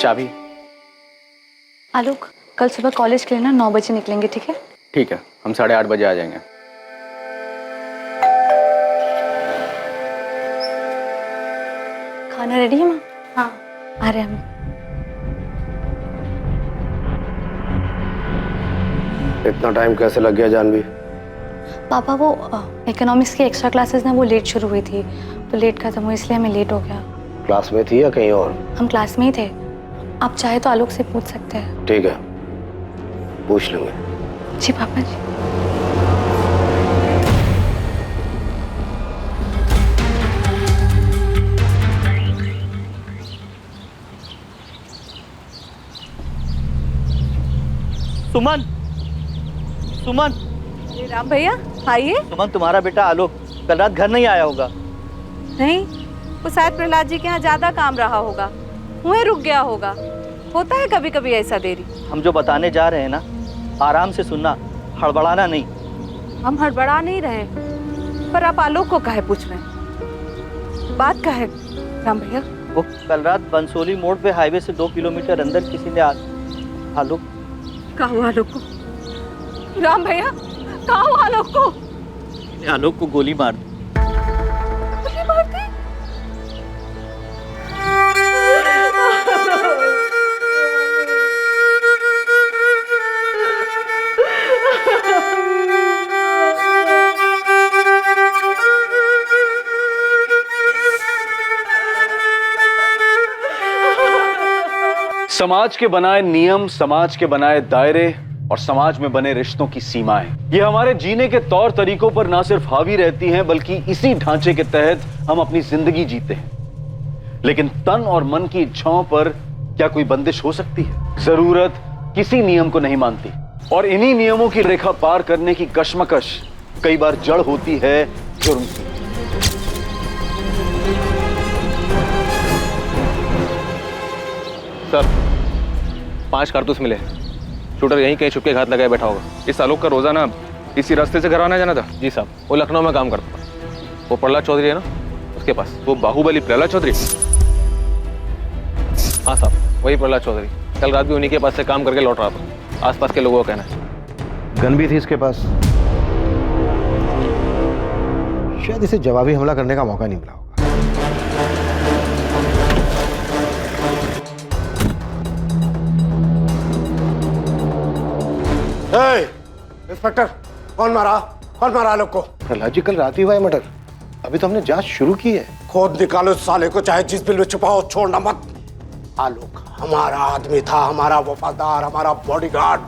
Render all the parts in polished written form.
चाबी। आलोक, कल सुबह कॉलेज के लिए ना 9 बजे निकलेंगे, ठीक है? ठीक है, हम 8:30 बजे आ जाएंगे। खाना रेडी है माँ? हाँ, आ रहे हैं हम। इतना टाइम कैसे लग गया जानवी? पापा वो इकोनॉमिक्स की एक्स्ट्रा क्लासेस ना वो लेट शुरू हुई थी, तो लेट खत्म हुई इसलिए हमें लेट हो गया। क्लास में थी या कहीं और? हम क्लास में ही थे। आप चाहे तो आलोक से पूछ सकते हैं। ठीक है, पूछ लूंगे। जी पापा जी। सुमन, सुमन। राम भैया आइए। सुमन, तुम्हारा बेटा आलोक कल रात घर नहीं आया होगा। नहीं, वो शायद प्रहलाद जी के यहाँ ज्यादा काम रहा होगा, वहीं रुक गया होगा। होता है कभी कभी ऐसा देरी। हम जो बताने जा रहे हैं ना, आराम से सुनना, हड़बड़ाना नहीं। हम हड़बड़ा नहीं रहे, पर आप आलोक को काहे पूछ रहे हैं? बात का है राम भैया? वो कल रात बंसोली मोड़ पे हाईवे से 2 किलोमीटर अंदर किसी ने आलोक कहा हुआ आलोक को? राम भैया कहा हुआ आलोक को? आलोक को गोली मार दी। गोली मार दी? समाज के बनाए नियम, समाज के बनाए दायरे और समाज में बने रिश्तों की सीमाएं, ये हमारे जीने के तौर तरीकों पर ना सिर्फ हावी रहती हैं, बल्कि इसी ढांचे के तहत हम अपनी जिंदगी जीते हैं। लेकिन तन और मन की इच्छाओं पर क्या कोई बंदिश हो सकती है? जरूरत किसी नियम को नहीं मानती, और इन्हीं नियमों की रेखा पार करने की कश्मकश कई बार जड़ होती है जुर्म की। सर, 5 कारतूस मिले। शूटर यहीं कहीं छुपके घात लगाए बैठा होगा। इस आलोक का रोजाना इसी रास्ते से घर आना जाना था। जी साहब, वो लखनऊ में काम करता था। वो प्रहलाद चौधरी है ना, उसके पास। वो बाहुबली प्रहलाद चौधरी? हाँ साहब, वही प्रहलाद चौधरी। कल रात भी उन्हीं के पास से काम करके लौट रहा था, आसपास के लोगों का कहना है। गन भी थी इसके पास। शायद इसे जवाबी हमला करने का मौका नहीं मिला होगा। इंस्पेक्टर, कौन मारा आलोक को? प्रहलाद जी, कल रात ही हुआ है मर्डर। अभी तो हमने जांच शुरू की है। खोद निकालो साले को, चाहे जिस बिल में छुपाओ, छोड़ना मत। आलोक हमारा आदमी था, हमारा वफादार, हमारा बॉडीगार्ड।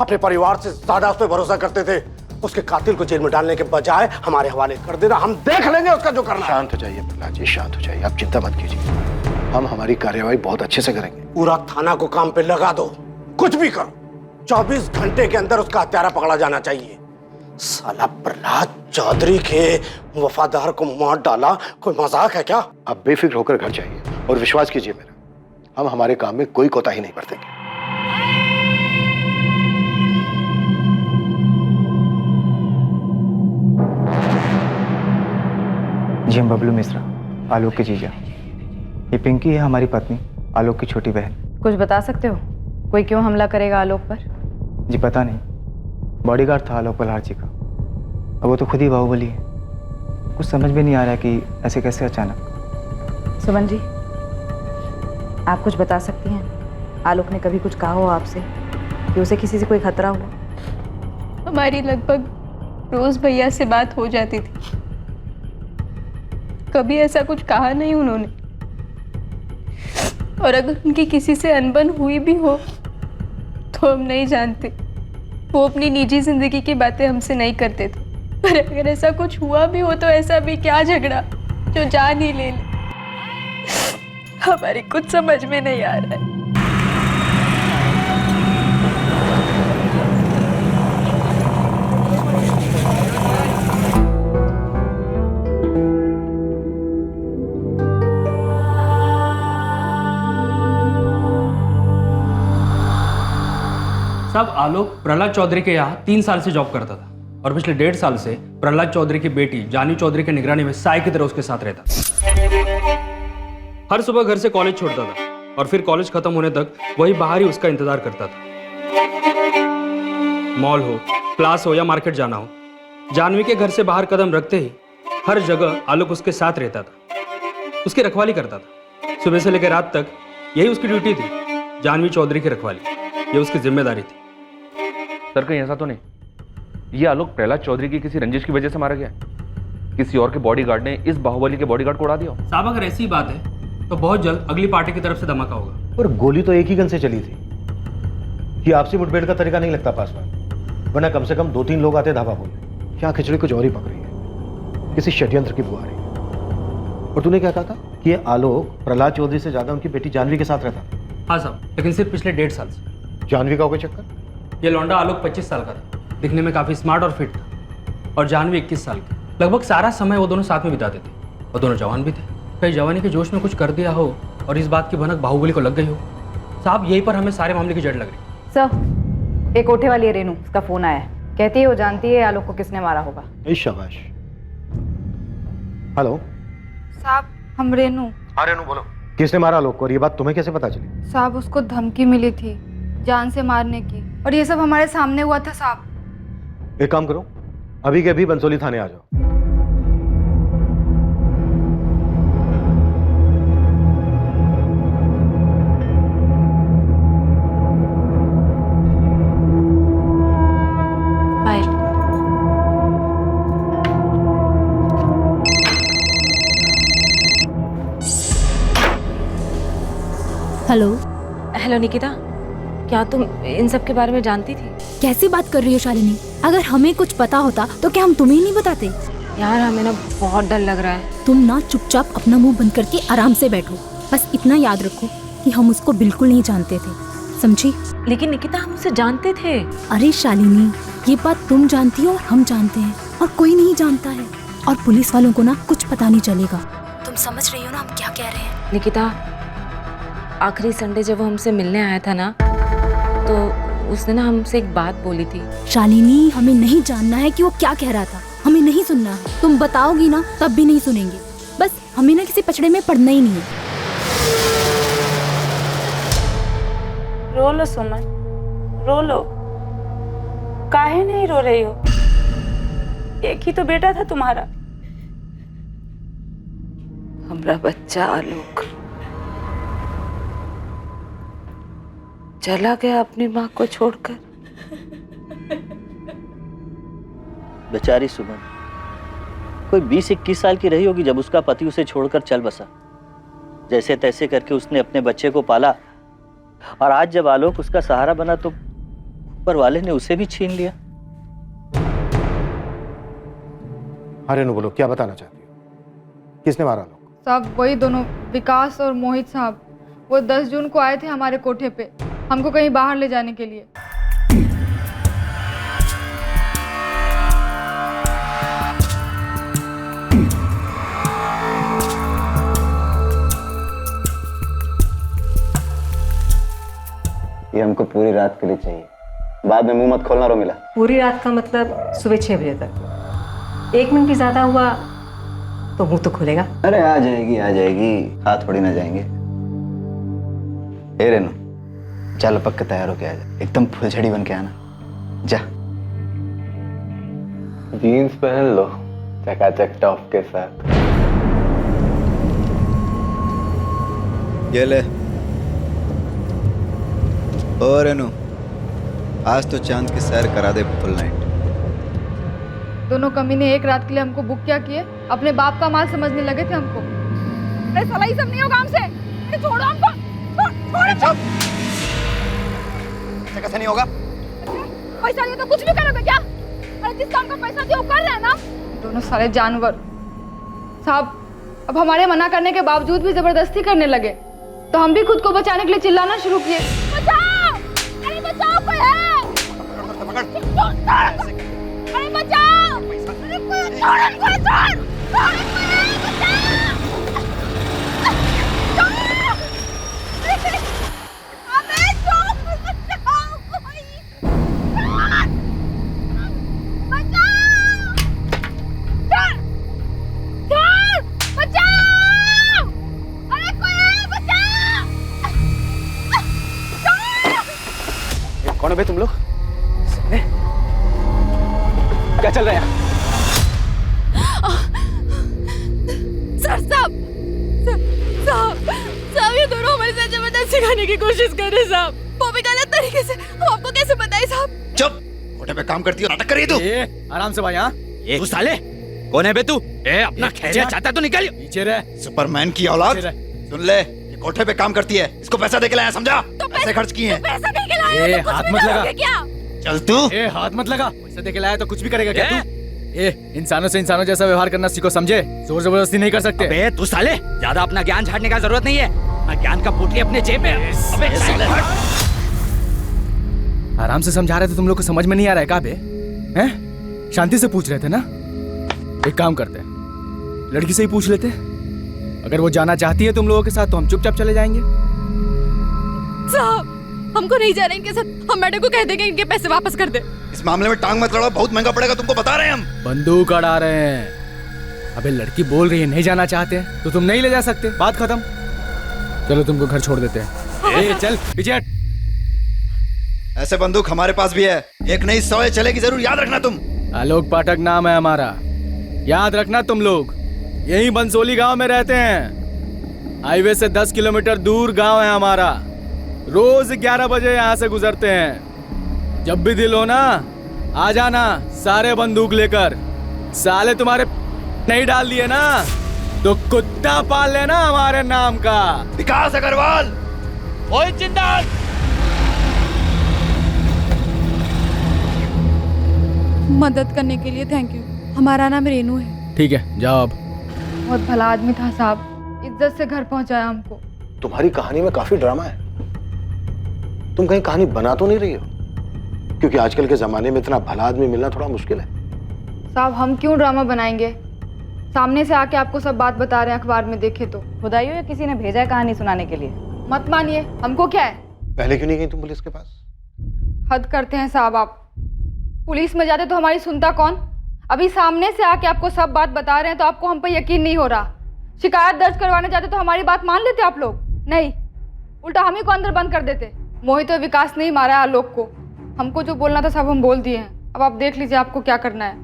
अपने परिवार से ज्यादा उस पर भरोसा करते थे। उसके कातिल को जेल में डालने के बजाय हमारे हवाले कर देना। हम देख लेंगे उसका जो करना। शांत हो जाइए प्रहलाद जी, शांत हो जाइए। आप चिंता मत कीजिए, हम हमारी कार्यवाही बहुत अच्छे से करेंगे। पूरा थाना को काम पे लगा दो, कुछ भी करो। 24 घंटे के अंदर उसका हत्यारा पकड़ा जाना चाहिए। साला प्रहलाद चौधरी के वफादार को मार डाला, कोई मजाक है क्या? आप बेफिक्र होकर घर जाइए और विश्वास कीजिए मेरा, हम हमारे काम में कोई कोताही नहीं बरतेंगे। जी, हम बबलू मिश्रा, आलोक की जीजा। ये पिंकी है, हमारी पत्नी, आलोक की छोटी बहन। कुछ बता सकते हो, कोई क्यों हमला करेगा आलोक पर? जी पता नहीं, बॉडीगार्ड था आलोक प्रहलाद जी का। अब वो तो खुद ही बाहुबली है। कुछ समझ में नहीं आ रहा कि ऐसे कैसे अचानक। सुमन जी, आप कुछ बता सकती हैं? आलोक ने कभी कुछ कहा हो आपसे कि उसे किसी से कोई खतरा हुआ? हमारी लगभग रोज भैया से बात हो जाती थी, कभी ऐसा कुछ कहा नहीं उन्होंने। और अगर उनकी किसी से अनबन हुई भी हो तो हम नहीं जानते। वो अपनी निजी जिंदगी की बातें हमसे नहीं करते थे, पर अगर ऐसा कुछ हुआ भी हो तो ऐसा भी क्या झगड़ा जो जान ही ले ले। हमारी कुछ समझ में नहीं आ रहा है। साहब आलोक प्रहलाद चौधरी के यहाँ 3 साल से जॉब करता था और पिछले 1.5 साल से प्रहलाद चौधरी की बेटी जानवी चौधरी की निगरानी में साय की तरह उसके साथ रहता था। हर सुबह घर से कॉलेज छोड़ता था और फिर कॉलेज खत्म होने तक वही बाहर ही उसका इंतजार करता था। मॉल हो, क्लास हो या मार्केट जाना हो, जानवी के घर से बाहर कदम रखते ही हर जगह आलोक उसके साथ रहता था, उसकी रखवाली करता था। सुबह से लेकर रात तक यही उसकी ड्यूटी थी, जानवी चौधरी की रखवाली, ये उसकी जिम्मेदारी थी। सर कहीं ऐसा तो नहीं ये आलोक प्रहलाद चौधरी की किसी रंजिश की वजह से मारा गया है? किसी और के बॉडीगार्ड ने इस बाहुबली के बॉडीगार्ड को उड़ा दिया? साहब अगर ऐसी बात है तो बहुत जल्द अगली पार्टी की तरफ से धमाका होगा। पर गोली तो एक ही गन से चली थी। ये आपसी मुठभेड़ का तरीका नहीं लगता पासवान, वरना कम से कम 2-3 लोग आते धावा बोलने। क्या खिचड़ी कुछ और ही पक रही है, किसी षड्यंत्र की बुआ रही है। और तूने क्या कहा था कि ये आलोक प्रहलाद चौधरी से ज्यादा उनकी बेटी जानवी के साथ रहता? हाँ साहब, लेकिन सिर्फ पिछले 1.5 साल से। जानवी का हो गया चक्कर? ये लौंडा आलोक 25 साल का था, दिखने में काफी स्मार्ट और फिट था, और जानवी 21 साल की। लगभग सारा समय वो दोनों साथ में बिताते थे और दोनों जवान भी थे। कहीं जवानी के जोश में कुछ कर दिया हो और इस बात की भनक बाहुबली को लग गई हो। साहब यही पर हमें सारे मामले की जड़ लग रही। सर, एक कोठे वाली है रेनू, उसका फोन आया है, कहती है वो जानती है आलोक को किसने मारा होगा। शाबाश। हेलो साहब, हम रेनू। हाँ रेनू बोलो। किसने मारा आलोक को और ये बात तुम्हें कैसे पता चली? साहब उसको धमकी मिली थी जान से मारने की, और ये सब हमारे सामने हुआ था साहब। एक काम करो, अभी के अभी बंसोली थाने आ जाओ। बाय। हेलो। हेलो निकिता, क्या तुम इन सब के बारे में जानती थी? कैसी बात कर रही हो शालिनी? अगर हमें कुछ पता होता तो क्या हम तुम्हें नहीं बताते? यार हमें ना बहुत डर लग रहा है। तुम ना चुपचाप अपना मुंह बंद करके आराम से बैठो। बस इतना याद रखो कि हम उसको बिल्कुल नहीं जानते थे, समझी? लेकिन निकिता हम उसे जानते थे। अरे शालिनी, ये बात तुम जानती हो और हम जानते हैं, और कोई नहीं जानता है। और पुलिस वालों को ना कुछ पता नहीं चलेगा। तुम समझ रही हो ना हम क्या कह रहे हैं? निकिता, आखिरी संडे जब वो हमसे मिलने आया था ना, तो उसने ना हमसे एक बात बोली थी। शालिनी, हमें नहीं जानना है कि वो क्या कह रहा था, हमें नहीं सुनना है। तुम बताओगी ना तब भी नहीं सुनेंगे। बस हमें ना किसी पचड़े में पड़ना ही नहीं है। रो लो सुमन, रो लो। काहे नहीं रो रही हो? एक ही तो बेटा था तुम्हारा। हमारा बच्चा आलोक चला गया अपनी माँ को छोड़कर। बेचारी सुमन कोई 20-21 साल की रही होगी जब उसका पति उसे छोड़कर चल बसा। जैसे तैसे करके उसने अपने बच्चे को पाला, और आज जब आलोक उसका सहारा बना तो ऊपर वाले ने उसे भी छीन लिया। अरे नु बोलो, क्या बताना चाहती हो? किसने मारा आलोक? साहब वही दोनों, विकास और मोहित साहब। वो 10 जून को आए थे हमारे कोठे पे, हमको कहीं बाहर ले जाने के लिए। ये हमको पूरी रात के लिए चाहिए, बाद में मुंह मत खोलना। रो मिला पूरी रात का मतलब सुबह 6 बजे तक। 1 मिनट भी ज्यादा हुआ तो मुंह तो खुलेगा। अरे आ जाएगी आ जाएगी, हाथ थोड़ी ना जाएंगे। ए रेनू, चल पक के तैयार होके आ जा, एकदम फुलझड़ी बन के आना। जा जीन्स पहन लो चकाचक टॉप के साथ। ये ले। ओ रेनू, आज तो चांद की सैर करा दे फुल नाइट। दोनों कमीने एक रात के लिए हमको बुक क्या किए, अपने बाप का माल समझने लगे थे हमको। अरे साला ये सब नहीं होगा हमसे, छोड़ो हमको, छोड़ो। कैसे नहीं होगा? पैसा दिया तो कुछ भी करोगे क्या? अरे जिस काम का पैसा दिया वो कर रहे हैं ना। दोनों सारे जानवर। साहब अब हमारे मना करने के बावजूद भी जबरदस्ती करने लगे, तो हम भी खुद को बचाने के लिए चिल्लाना शुरू किए। बचाओ! अरे बचाओ, कोई है! अरे बचाओ! अरे कोई बे तुम लोग? क्या चल रहा है? सर साहब, साहब ये दोनों हमारे साथ जबरदस्ती करने की कोशिश कर रहे साहब। वो भी गलत तरीके से। हम आपको कैसे बताएं साहब? चुप, होटल पे काम करती है, नाटक कर रही है तू। आराम से भाई। हाँ तू साले कौन है बे तू? अपना खैरियत चाहता तो निकल पीछे रह। सुपरमैन की औलाद, सुन ले, ये कोठे पे काम करती है, इसको पैसा दे के लाया, समझा? पैसे खर्च किए हैं। पैसा दे के लाया तो हाथ मत लगा। क्या? चल तू। हाथ मत लगा। पैसा दे के लाया तो कुछ भी करेगा क्या तू? इंसानों से इंसानों जैसा व्यवहार करना सीखो, समझे? जोर जबरदस्ती नहीं कर सकते। अबे तू साले, ज्यादा अपना ज्ञान झाड़ने का जरूरत नहीं है। अपना ज्ञान का पोटली अपने जेब में। अबे साले, आराम से समझा रहे थे, तुम लोग को समझ में नहीं आ रहा है क्या बे? हैं? शांति से पूछ रहे थे ना? एक काम करते हैं, लड़की से ही पूछ लेते। अगर वो जाना चाहती है तुम लोगों के साथ तो हम चुपचाप चले जाएंगे। साहब हमको नहीं जाना इनके साथ। हम मैडम को कह देंगे इनके पैसे वापस कर दे। इस मामले में टांग मत लड़ाओ, बहुत महंगा पड़ेगा, तुमको बता रहे हैं हम। बंदूक अड़ा रहे हैं। अबे लड़की बोल रही है नहीं जाना चाहते तो तुम नहीं ले जा सकते, बात खत्म। चलो तुमको घर छोड़ देते हैं। चल पीछे हट। ऐसे बंदूक हमारे पास भी है, एक नहीं 100 चलेगी जरूर, याद रखना तुम। आलोक पाठक नाम है हमारा, याद रखना तुम लोग। यही बंसोली गांव में रहते हैं। हाईवे से 10 किलोमीटर दूर गांव है हमारा। रोज 11 बजे यहाँ से गुजरते हैं। जब भी दिल हो ना आ जाना, सारे बंदूक लेकर। साले तुम्हारे नहीं डाल दिए ना तो कुत्ता पाल लेना हमारे नाम का। विकास अग्रवाल, ओए जिंदाल। मदद करने के लिए थैंक यू। हमारा नाम रेनू है। ठीक है जाओ अब। बहुत भला आदमी था साहब, इज्जत से घर पहुंचाया हमको। तुम्हारी कहानी में काफी ड्रामा है। तुम कहीं कहानी बना तो नहीं रही हो? क्योंकि आजकल के जमाने में इतना भला आदमी मिलना थोड़ा मुश्किल है। साहब हम क्यों ड्रामा बनाएंगे? सामने से आके आपको सब बात बता रहे हैं, अखबार में देखे तो। खुदाइयो या किसी ने भेजा है कहानी सुनाने के लिए? मत मानिए, हमको क्या है। पहले क्यों नहीं गई तुम पुलिस के पास? हद करते हैं साहब आप। पुलिस में जाते तो हमारी सुनता कौन? अभी सामने से आके आपको सब बात बता रहे हैं तो आपको हम पर यकीन नहीं हो रहा। शिकायत दर्ज करवाने जाते तो हमारी बात मान लेते आप लोग? नहीं, उल्टा हम ही को अंदर बंद कर देते। मोहित और विकास नहीं मारा है आलोक को। हमको जो बोलना था सब हम बोल दिए हैं। अब आप देख लीजिए आपको क्या करना है।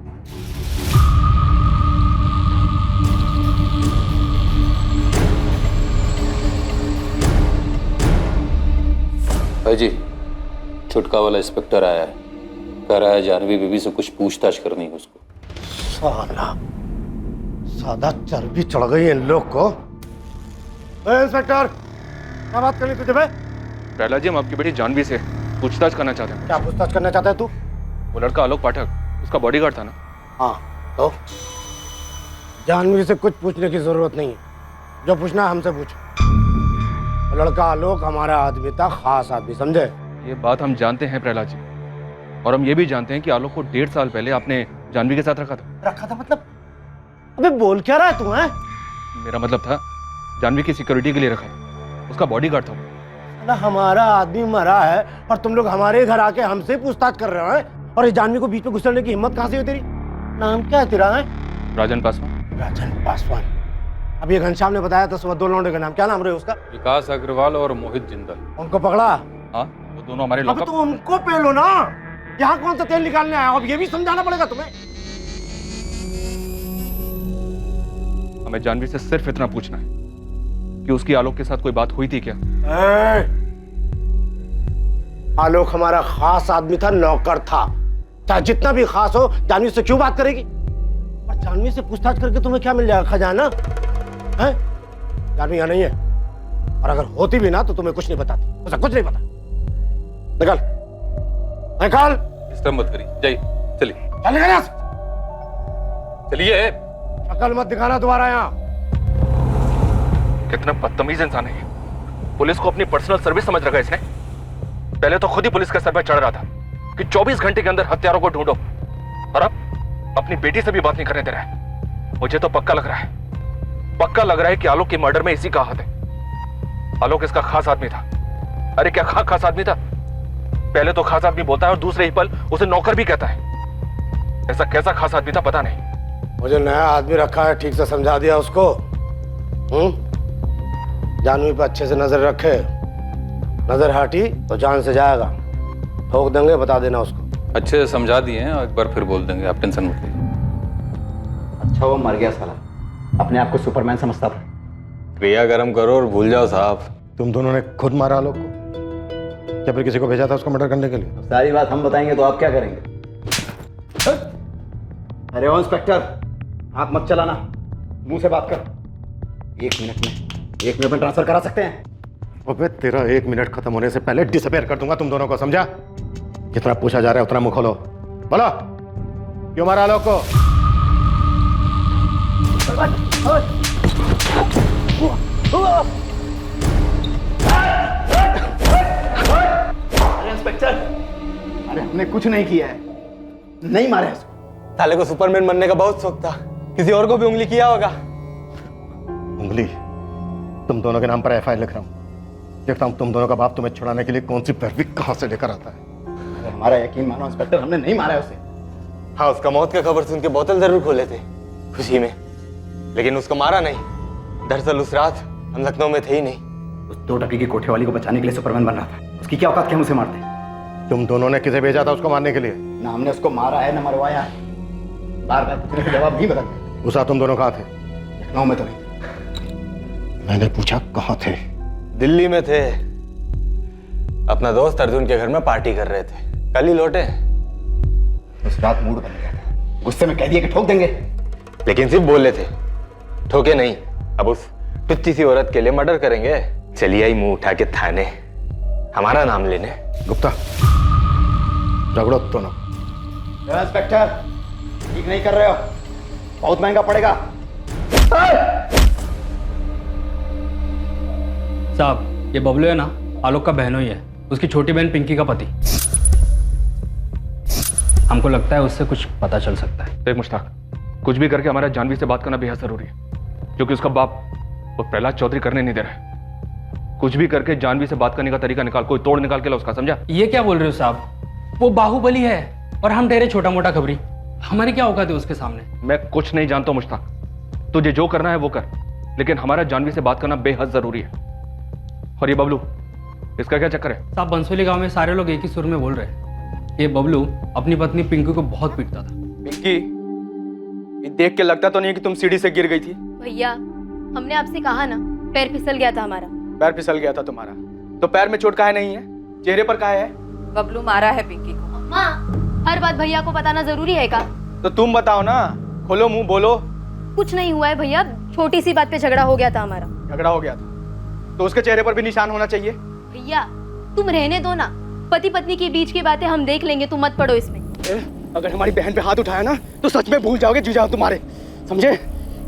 भाई जी, छुटका वाला इंस्पेक्टर आया है, कह रहा है जानवी बीबी से कुछ पूछताछ करनी है उसको। साला सादा चर्बी चढ़ गई है इन लोग को। इंस्पेक्टर, क्या बात करनी तुझे? प्रहलाद जी, हम आपकी बेटी जानवी से पूछताछ करना चाहते हैं। क्या पूछताछ करना चाहता है तू? वो लड़का आलोक पाठक, उसका बॉडीगार्ड था ना? हाँ, तो जानवी से कुछ पूछने की जरूरत नहीं है। जो पूछना है हमसे पूछ। लड़का आलोक हमारा आदमी था, खास आदमी, समझे? ये बात हम जानते हैं प्रहलाद जी, और हम ये भी जानते हैं कि आलोक को 1.5 साल पहले आपने जानवी के साथ रखा था। रखा था मतलब? अबे बोल क्या रहा है तू? है मेरा मतलब था जानवी की सिक्योरिटी के लिए रखा था, उसका बॉडीगार्ड था। ना हमारा आदमी मरा है और तुम लोग हमारे घर आके हमसे पूछताछ कर रहे हो। और इस जानवी को बीच में घुसने की हिम्मत कहाँ से हुई तेरी? नाम क्या है तेरा? है राजन पासवान। राजन पासवान। अब ये घनश्याम ने बताया था सुबह 2 लौंडे का नाम, क्या नाम रहे उसका? विकास अग्रवाल और मोहित जिंदल। उनको पकड़ा? हाँ, वो दोनों हमारे अब लॉकअप। तो उनको पेलो ना। यहाँ कौन सा तेल निकालने आया? अब ये भी समझाना पड़ेगा तुम्हें। हमें जानवी से सिर्फ इतना पूछना है कि उसकी आलोक के साथ कोई बात हुई थी क्या? आलोक हमारा खास आदमी था, नौकर था। चाहे जितना भी खास हो, जानवी से क्यों बात करेगी? और जानवी से पूछताछ करके तुम्हें क्या मिल जाएगा? खजाना है? जानवी यहाँ नहीं है, और अगर होती भी ना तो तुम्हें कुछ नहीं बताती। उसे कुछ नहीं पता। निकल निकल। डिस्टर्ब मत करिए, जाइए, चलिए। चल निकल यहाँ से। चलिए। अकल मत दिखाना दोबारा यहाँ। कितना बदतमीज इंसान है। पुलिस को अपनी पर्सनल सर्विस समझ रखा है इसने। पहले तो खुद ही पुलिस के सर पर चढ़ रहा था कि 24 घंटे के अंदर हत्यारों को ढूंढो, और अब अपनी बेटी से भी बात नहीं करने दे रहा है। मुझे तो पक्का लग रहा है कि आलोक के मर्डर में इसी का हाथ है। आलोक इसका खास आदमी था। अरे क्या खास आदमी था? पहले तो खास आदमी बोलता है और दूसरे ही पल उसे नौकर भी कहता है। ऐसा कैसा खास आदमी था पता नहीं। मुझे नया आदमी रखा है, ठीक से समझा दिया उसको। जानवी पे अच्छे से नजर रखे। नजर हटी तो जान से जाएगा। ठोक देंगे, बता देना उसको। अच्छे से समझा दिए हैं और एक बार फिर बोल देंगे, आप टेंशन मत लीजिए। अच्छा वो मर गया साला, अपने आप को सुपरमैन समझता था। क्रिया कर्म करो और भूल जाओ साहब। तुम दोनों ने खुद मारा आलोक को, या फिर किसी को भेजा था उसको मर्डर करने के लिए? सारी बात हम बताएंगे तो आप क्या करेंगे? अरे ओ इंस्पेक्टर, आंख मत चलाना, मुंह से बात कर। 1 मिनट में ट्रांसफर करा सकते हैं। अबे तेरा 1 मिनट खत्म होने से पहले डिसअपियर कर दूंगा तुम दोनों को, समझा? जितना पूछा जा रहा है उतना मुंह खोलो। बोलो, क्यों मारा आलोक को? अरे इंस्पेक्टर, अरे हमने कुछ नहीं किया है, नहीं मारे उसको। साले को सुपरमैन बनने का बहुत शौक था, किसी और को भी उंगली किया होगा। उंगली? तुम दोनों के नाम पर एफआईआर लिख रहा हूं, देखता हूं तुम दोनों का बाप तुम्हें छुड़ाने के लिए कौन सी पैरवी कहां से लेकर आता है। अरे हमारा यकीन मानो इंस्पेक्टर, हमने नहीं मारा है उसे। हाँ, उसका मौत का खबर सुन के बोतल जरूर खोले थे खुशी में, लेकिन उसको मारा नहीं। दरअसल उस रात हम लखनऊ में थे ही नहीं। उस 2 टकी की कोठे वाली को बचाने के लिए सुपरमैन बन रहा था, उसकी क्या औकात कि हम उसे मारते? तुम दोनों ने किसे भेजा था उसको मारने के लिए? ना हमने उसको मारा है ना मरवाया है। बार बार पूछने का जवाब नहीं बदलते। उस रात तुम दोनों कहाँ थे? लखनऊ में तो नहीं। मैंने पूछा कहाँ थे? दिल्ली में थे, अपना दोस्त अर्जुन के घर में पार्टी कर रहे थे, कल ही लौटे। उस रात मूड बन गया था, गुस्से में कह दिया कि ठोक देंगे, लेकिन सिर्फ बोले थे, ठोके नहीं। अब उस टुच्ची सी औरत के लिए मर्डर करेंगे? चलिए आई मुंह उठा के थाने, हमारा नाम लेने। गुप्ता, रगड़ो दोनों। इंस्पेक्टर, ठीक नहीं कर रहे हो, बहुत महंगा पड़ेगा। साहब, ये बबलू है ना, आलोक का बहनोई है, उसकी छोटी बहन पिंकी का पति। हमको लगता है उससे कुछ पता चल सकता है। देख मुश्ताक, कुछ भी करके हमारा जानवी से बात करना बेहद जरूरी है, क्योंकि उसका बाप वो प्रहलाद चौधरी करने नहीं दे रहा है। कुछ भी करके जानवी से बात करने का तरीका निकाल, कोई तोड़ निकाल के ला उसका, समझा? ये क्या बोल रहे हो साहब? वो बाहुबली है और हम ठहरे छोटा मोटा खबरी, हमारी क्या औकात है उसके सामने? मैं कुछ नहीं जानता हूं मुश्ताक, तुझे जो करना है वो कर, लेकिन हमारा जानवी से बात करना बेहद जरूरी है। और ये बबलू, इसका क्या चक्कर है? साहब, बंसोली गांव में सारे लोग एक ही सुर में बोल रहे हैं, ये बबलू अपनी पत्नी पिंकी को बहुत पीटता था। पिंकी, ये देख के लगता तो नहीं कि तुम सीढ़ी से गिर गई थी। भैया, हमने आपसे कहा ना, पैर फिसल गया था हमारा। पैर फिसल गया था तुम्हारा, तो पैर में चोट काहे नहीं है, चेहरे पर काहे है? बबलू मारा है पिंकी को। माँ, हर बात भैया को बताना जरूरी है क्या? तो तुम बताओ ना, खोलो मुंह, बोलो। कुछ नहीं हुआ है भैया, छोटी सी बात पे झगड़ा हो गया था हमारा। झगड़ा हो गया था तो उसके चेहरे पर भी निशान होना चाहिए। भैया, तुम रहने दो ना, पति पत्नी के बीच की बातें हम देख लेंगे, तुम मत पड़ो इसमें। अगर हमारी बहन पे हाथ उठाया ना तो सच में भूल जाओगे जीजा तुम्हारे, समझे?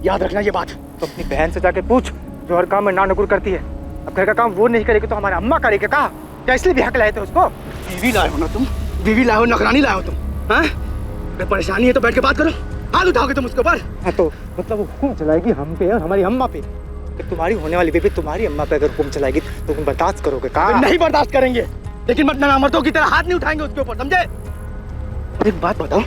याद रखना ये बात। तो अपनी बहन से जाके पूछ, जो हर काम में ना नकुर करती है। अब घर का काम वो नहीं करेगी तो हमारे अम्मा करेगी क्या? क्या इसलिए ब्याह के लाए थे उसको? बीवी लाए हो ना तुम, बीवी लाए हो, नौकरानी लाए हो तुम, हाँ? अगर परेशानी है तो बैठ के बात करो, हाथ उठाओगे तुम उसके ऊपर? हाँ, तो मतलब वो हुक्म चलाएगी हम पे और हमारी अम्मा पे। तुम्हारी होने वाली बेबी तुम्हारी अम्मा पे अगर हुक्म चलाएगी तो तुम बर्दाश्त करोगे? कहा नहीं बर्दाश्त करेंगे, लेकिन मतलब अमरतों की तरह हाथ नहीं उठाएंगे उसके ऊपर, समझे? एक बात बताओ,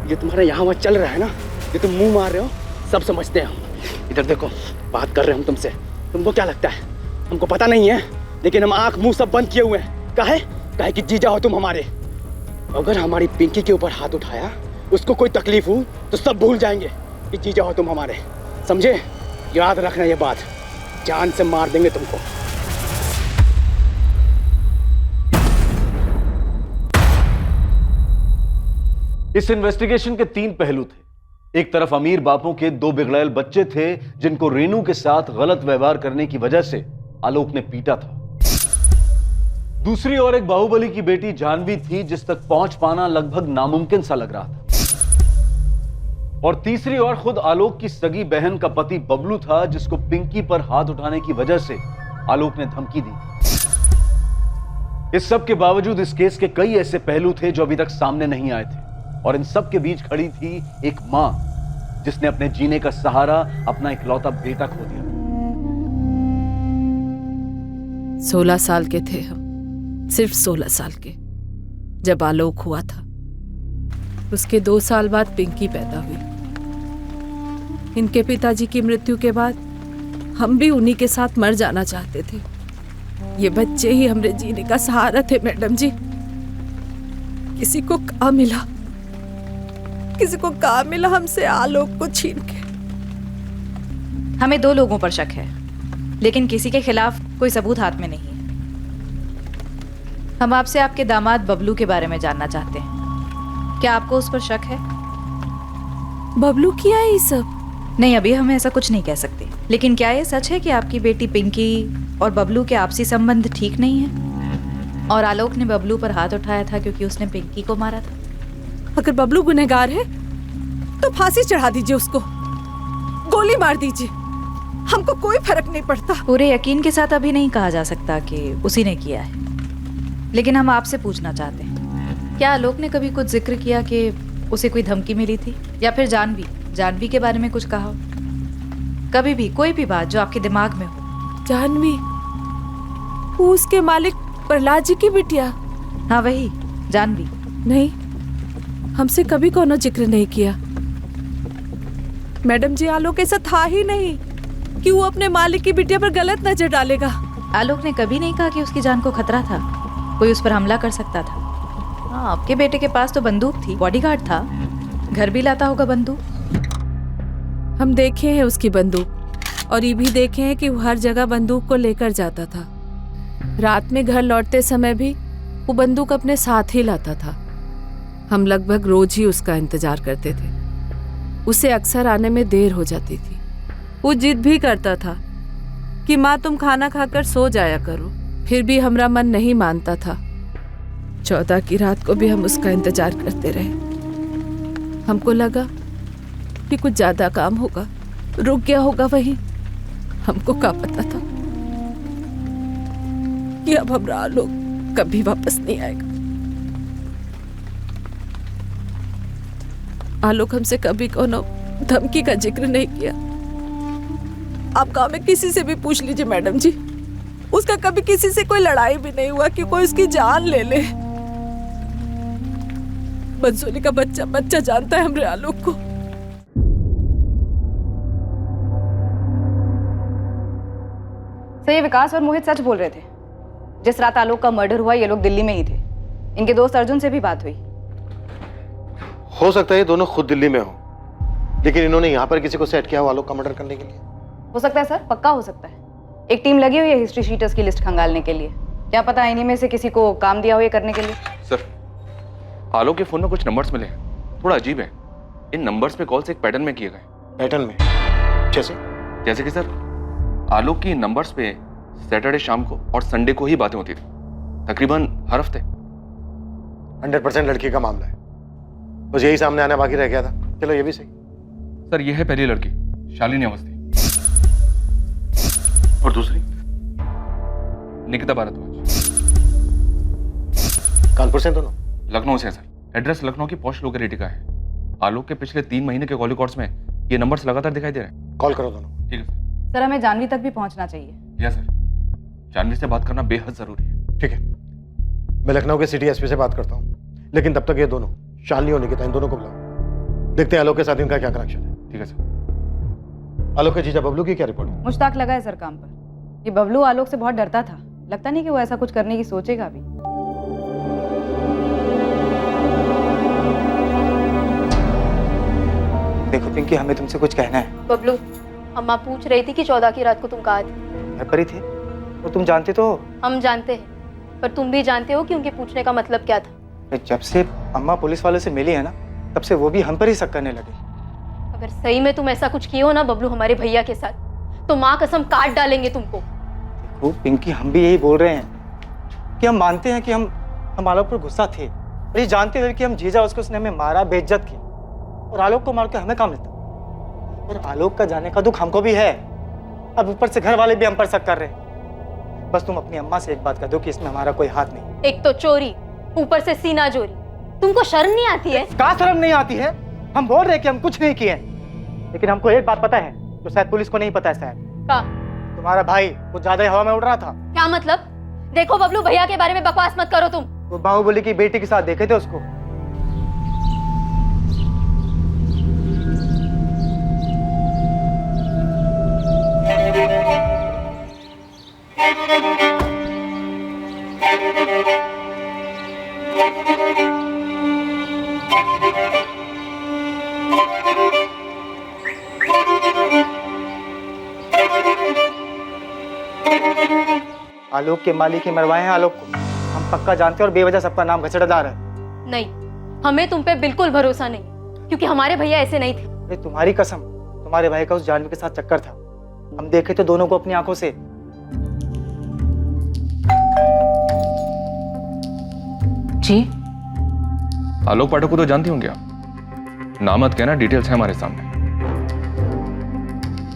ये तुम्हारा यहाँ वहाँ चल रहा है ना, ये तुम मुंह मार रहे हो, सब समझते हैं हम। इधर देखो, बात कर रहे हैं हम तुमसे, तुमको क्या लगता है हमको पता नहीं है? लेकिन हम आंख मुंह सब बंद किए हुए हैं। काहे कि जीजा हो तुम हमारे। अगर हमारी पिंकी के ऊपर हाथ उठाया, उसको कोई तकलीफ हो तो सब भूल जाएंगे कि जीजा हो तुम हमारे, समझे? याद रखना ये बात, जान से मार देंगे तुमको। इस इन्वेस्टिगेशन के 3 पहलू थे। एक तरफ अमीर बापों के 2 बिगड़ैल बच्चे थे जिनको रेनू के साथ गलत व्यवहार करने की वजह से आलोक ने पीटा था। दूसरी ओर एक बाहुबली की बेटी जानवी थी जिस तक पहुंच पाना लगभग नामुमकिन सा लग रहा था। और तीसरी ओर खुद आलोक की सगी बहन का पति बबलू था जिसको पिंकी पर हाथ उठाने की वजह से आलोक ने धमकी दी। इस सब के बावजूद इस केस के कई ऐसे पहलू थे जो अभी तक सामने नहीं आए थे, और इन सब के बीच खड़ी थी एक मां जिसने अपने जीने का सहारा अपना इकलौता बेटा खो दिया। 16 साल के थे हम, सिर्फ 16 साल के, जब आलोक हुआ था। उसके 2 साल बाद पिंकी पैदा हुई। इनके पिताजी की मृत्यु के बाद हम भी उन्हीं के साथ मर जाना चाहते थे। ये बच्चे ही हमारे जीने का सहारा थे मैडम जी। किसी को कहाँ मिला, किसी को कहाँ मिला हमसे आलोक को छीन के। हमें 2 लोगों पर शक है, लेकिन किसी के खिलाफ कोई सबूत हाथ में नहीं है। हम आपसे आपके दामाद बबलू के बारे में जानना चाहते हैं। क्या आपको उस पर शक है? बबलू किया है ये सब? नहीं, अभी हम ऐसा कुछ नहीं कह सकते, लेकिन क्या ये सच है कि आपकी बेटी पिंकी और बबलू के आपसी संबंध ठीक नहीं है और आलोक ने बबलू पर हाथ उठाया था क्योंकि उसने पिंकी को मारा था? अगर बबलू गुनहगार है तो फांसी चढ़ा दीजिए, उसको गोली मार दीजिए, हमको कोई फर्क नहीं पड़ता। पूरे यकीन के साथ अभी नहीं कहा जा सकता कि उसी ने किया है, लेकिन हम आपसे पूछना चाहते हैं, क्या आलोक ने कभी कुछ जिक्र किया कि उसे कोई धमकी मिली थी, या फिर जानवी के बारे में कुछ कहा हो? कभी भी कोई भी बात जो आपके दिमाग में हो। जानवी, वो उसके मालिक प्रहलाद जी की बिटिया? हाँ वही जानवी। नहीं, हमसे कभी कोनो जिक्र नहीं किया। मैडम जी, आलोक ऐसा था ही नहीं कि वो अपने मालिक की बिटिया पर गलत नजर डालेगा। आलोक ने कभी नहीं कहा कि उसकी जान को खतरा था, कोई उस पर हमला कर सकता था। हाँ, आपके बेटे के पास तो बंदूक थी, बॉडीगार्ड था, घर भी लाता होगा बंदूक। हम देखे हैं उसकी बंदूक, और ये भी देखे हैं कि वो हर जगह बंदूक को लेकर जाता था। रात में घर लौटते समय भी वो बंदूक अपने साथ ही लाता था। हम लगभग रोज ही उसका इंतजार करते थे। उसे अक्सर आने में देर हो जाती थी। वो जिद भी करता था कि माँ तुम खाना खाकर सो जाया करो, फिर भी हमारा मन नहीं मानता था। 14 की रात को भी हम उसका इंतजार करते रहे। हमको लगा कि कुछ ज्यादा काम होगा, रुक गया होगा वहीं। हमको क्या पता था कि अब हमारा आलोक कभी वापस नहीं आएगा। आलोक हमसे कभी कोनो धमकी का जिक्र नहीं किया। आप गांव में किसी से भी पूछ लीजिए मैडम जी, उसका कभी किसी से कोई लड़ाई भी नहीं हुआ कि कोई उसकी जान ले ले। बंसोली का बच्चा जानता है हमरे आलोक को। सर, ये विकास और मोहित सच बोल रहे थे। जिस रात आलोक का मर्डर हुआ ये लोग दिल्ली में ही थे। इनके दोस्त अर्जुन से भी बात हुई। हो सकता है ये दोनों खुद दिल्ली में हो, लेकिन इन्होंने यहाँ पर किसी को सेट किया हो आलोक का मर्डर करने के लिए। हो सकता है सर, पक्का हो सकता है। एक टीम लगी हुई है हिस्ट्री शीटर्स की लिस्ट खंगालने के लिए। क्या पता इन्हीं में से किसी को काम दिया हो ये करने के लिए। सर, आलोक के फोन में कुछ नंबर्स मिले हैं, थोड़ा अजीब है। इन नंबर्स पे कॉल्स एक पैटर्न में किए गए। पैटर्न में? जैसे कि सर, आलोक की नंबर्स पे सैटरडे शाम को और संडे को ही बातें होती थी, तकरीबन हर हफ्ते। 100% लड़की का मामला है, बस यही सामने आना बाकी रह गया था। चलो ये भी सही। सर, ये है पहली लड़की शालिनी अवस्थी, और दूसरी निकिता भारद्वाज। कानपुर से दोनों? लखनऊ से है सर। एड्रेस लखनऊ की पॉश लोकेलिटी का है। आलोक के पिछले 3 महीने के कॉल रिकॉर्ड्स में ये नंबर्स लगातार दिखाई दे रहे हैं। कॉल करो दोनों। ठीक है सर। सर, हमें जानवी तक भी पहुंचना चाहिए। यस सर, जानवी से बात करना बेहद जरूरी है। ठीक है, मैं लखनऊ के सिटी एसपी से बात करता हूँ, लेकिन तब तक ये दोनों शालिनी और निकिता, इन दोनों को बुलाओ, देखते हैं आलोक के साथ इनका क्या कनेक्शन है। ठीक है सर। आलोक के जीजा बबलू की क्या रिपोर्ट? मुश्ताक लगा है सर काम पर। ये बबलू आलोक से बहुत डरता था, लगता नहीं कि वो ऐसा कुछ करने की सोचेगा भी। देखो पिंकी, हमें तुमसे कुछ कहना है। बबलू, अम्मा पूछ रही थी कि 14 की रात को तुम कहाँ थे। घर पर ही थे, और तुम जानते तो हो। हम जानते हैं, पर तुम भी जानते हो कि उनके पूछने का मतलब क्या था। जब से अम्मा पुलिस वालों से मिली है ना, तब से वो भी हम पर ही शक करने लगे। अगर सही में तुम ऐसा कुछ किए हो ना बबलू हमारे भैया के साथ, तो माँ कसम काट डालेंगे तुमको। देखो पिंकी, हम भी यही बोल रहे हैं कि हम मानते हैं कि हम आलोक पर गुस्सा थे, और ये जानते हुए कि हम जीजा उसने हमें मारा, बेइज्जत की, और आलोक को मार के हमें काम मिलता। और आलोक का जाने का दुख हमको भी है। अब ऊपर से घर वाले भी हम पर शक कर रहे हैं। बस तुम अपनी अम्मा से एक बात कह दो कि इसमें हमारा कोई हाथ नहीं। एक तो चोरी, ऊपर से सीना जोरी। तुमको शर्म नहीं आती है? क्या शर्म नहीं आती है? हम बोल रहे हैं कि हम कुछ नहीं किए, लेकिन हमको एक बात पता है जो शायद पुलिस को नहीं पता है। शायद क्या? तुम्हारा भाई कुछ ज्यादा ही हवा में उड़ रहा था। क्या मतलब? देखो बबलू, भैया के बारे में बकवास मत करो तुम। वो बाहुबली की बेटी के साथ देखे थे उसको। आलोक के मालिक ही मरवाए हैं आलोक को, हम पक्का जानते हैं और बेवजह सबका नाम घचड़ा डाल रहा है। नहीं, हमें तुम पे बिल्कुल भरोसा नहीं, क्योंकि हमारे भैया ऐसे नहीं थे। अरे तुम्हारी कसम, तुम्हारे भाई का उस जानवी के साथ चक्कर था, हम देखे थे दोनों को अपनी आंखों से। जी आलोक पाठक को तो जानती होंगे आप, नामत कहना, डिटेल्स है हमारे सामने।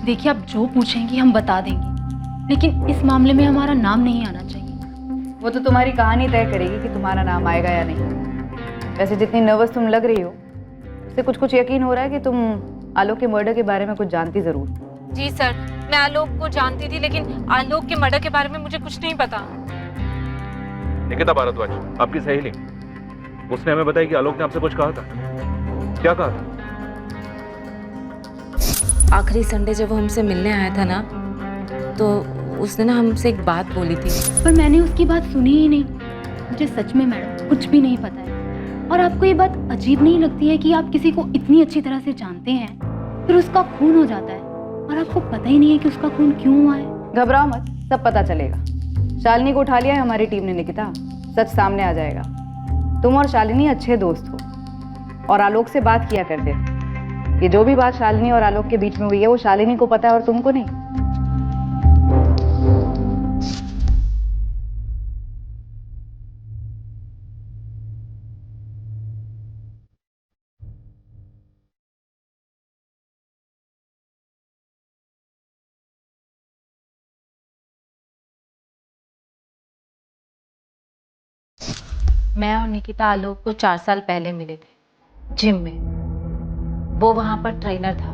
देखिए, आप जो पूछेंगी हम बता देंगे, लेकिन इस मामले में हमारा नाम नहीं आना चाहिए। वो तो तुम्हारी कहानी तय करेगी कि तुम्हारा नाम आएगा या नहीं। वैसे जितनी नर्वस तुम लग रही हो, उससे कुछ कुछ यकीन हो रहा है कि तुम आलोक के मर्डर के बारे में कुछ जानती जरूर। जी सर, मैं आलोक को जानती थी, लेकिन आलोक के मर्डर के बारे में मुझे कुछ नहीं पता। निकिता भारद्वाज, आपकी सहेली, उसने हमें बताया कि आलोक ने आपसे कुछ कहा था। क्या कहा था? आखिरी संडे जब वो हमसे मिलने आया था ना, तो उसने ना हमसे एक बात बोली थी। पर मैंने उसकी बात सुनी ही नहीं। मुझे सच में मैडम कुछ भी नहीं पता है। और आपको ये बात अजीब नहीं लगती है कि आप किसी को इतनी अच्छी तरह से जानते हैं, फिर उसका खून हो जाता है और आपको पता ही नहीं है कि उसका खून क्यों हुआ है? घबराओ मत, सब पता चलेगा। शालिनी को उठा लिया है हमारी टीम ने निकिता, सच सामने आ जाएगा। तुम और शालिनी अच्छे दोस्त हो और आलोक से बात किया करते थे। ये जो भी बात शालिनी और आलोक के बीच में हुई है, वो शालिनी को पता है और तुमको नहीं। मैं और निकिता आलोक को 4 साल पहले मिले थे जिम में। वो वहां पर ट्रेनर था।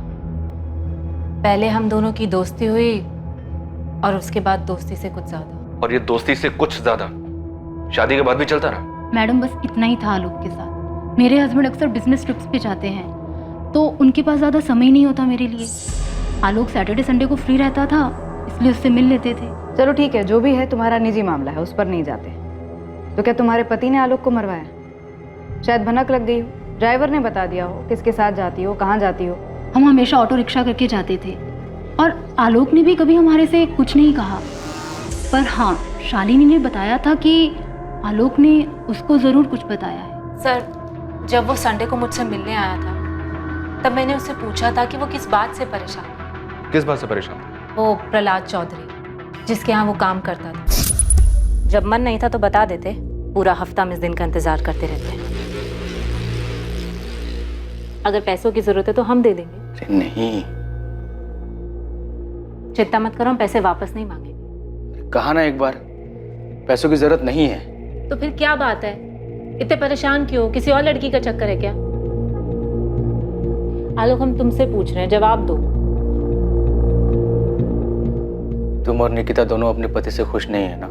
पहले हम दोनों की दोस्ती हुई और उसके बाद दोस्ती से कुछ ज्यादा। और ये दोस्ती से कुछ ज्यादा शादी के बाद भी चलता रहा? मैडम बस इतना ही था आलोक के साथ। मेरे हस्बैंड अक्सर बिजनेस ट्रिप्स पे जाते हैं, तो उनके पास ज़्यादा समय नहीं होता मेरे लिए। आलोक सैटरडे संडे को फ्री रहता था, इसलिए उससे मिल लेते थे। चलो ठीक है, जो भी है तुम्हारा निजी मामला है, उस पर नहीं जाते। तो क्या तुम्हारे पति ने आलोक को मरवाया? शायद भनक लग गई हो, ड्राइवर ने बता दिया हो किसके साथ जाती हो, कहाँ जाती हो। हम हमेशा ऑटो रिक्शा करके जाते थे और आलोक ने भी कभी हमारे से कुछ नहीं कहा। पर हाँ, शालिनी ने बताया था कि आलोक ने उसको ज़रूर कुछ बताया है। सर, जब वो संडे को मुझसे मिलने आया था, तब मैंने उससे पूछा था कि वो किस बात से परेशान है। किस बात से परेशान? वो प्रहलाद चौधरी, जिसके यहाँ वो काम करता था। जब मन नहीं था तो बता देते, पूरा हफ्ता हम इस दिन का इंतजार करते रहते हैं। अगर पैसों की जरूरत है तो हम दे देंगे। नहीं, चिंता मत करो, हम पैसे वापस नहीं मांगेंगे। कहा ना एक बार, पैसों की जरूरत नहीं है। तो फिर क्या बात है, इतने परेशान क्यों? किसी और लड़की का चक्कर है क्या? आलोक, हम तुमसे पूछ रहे हैं, जवाब दो। तुम और निकिता दोनों अपने पति से खुश नहीं है ना?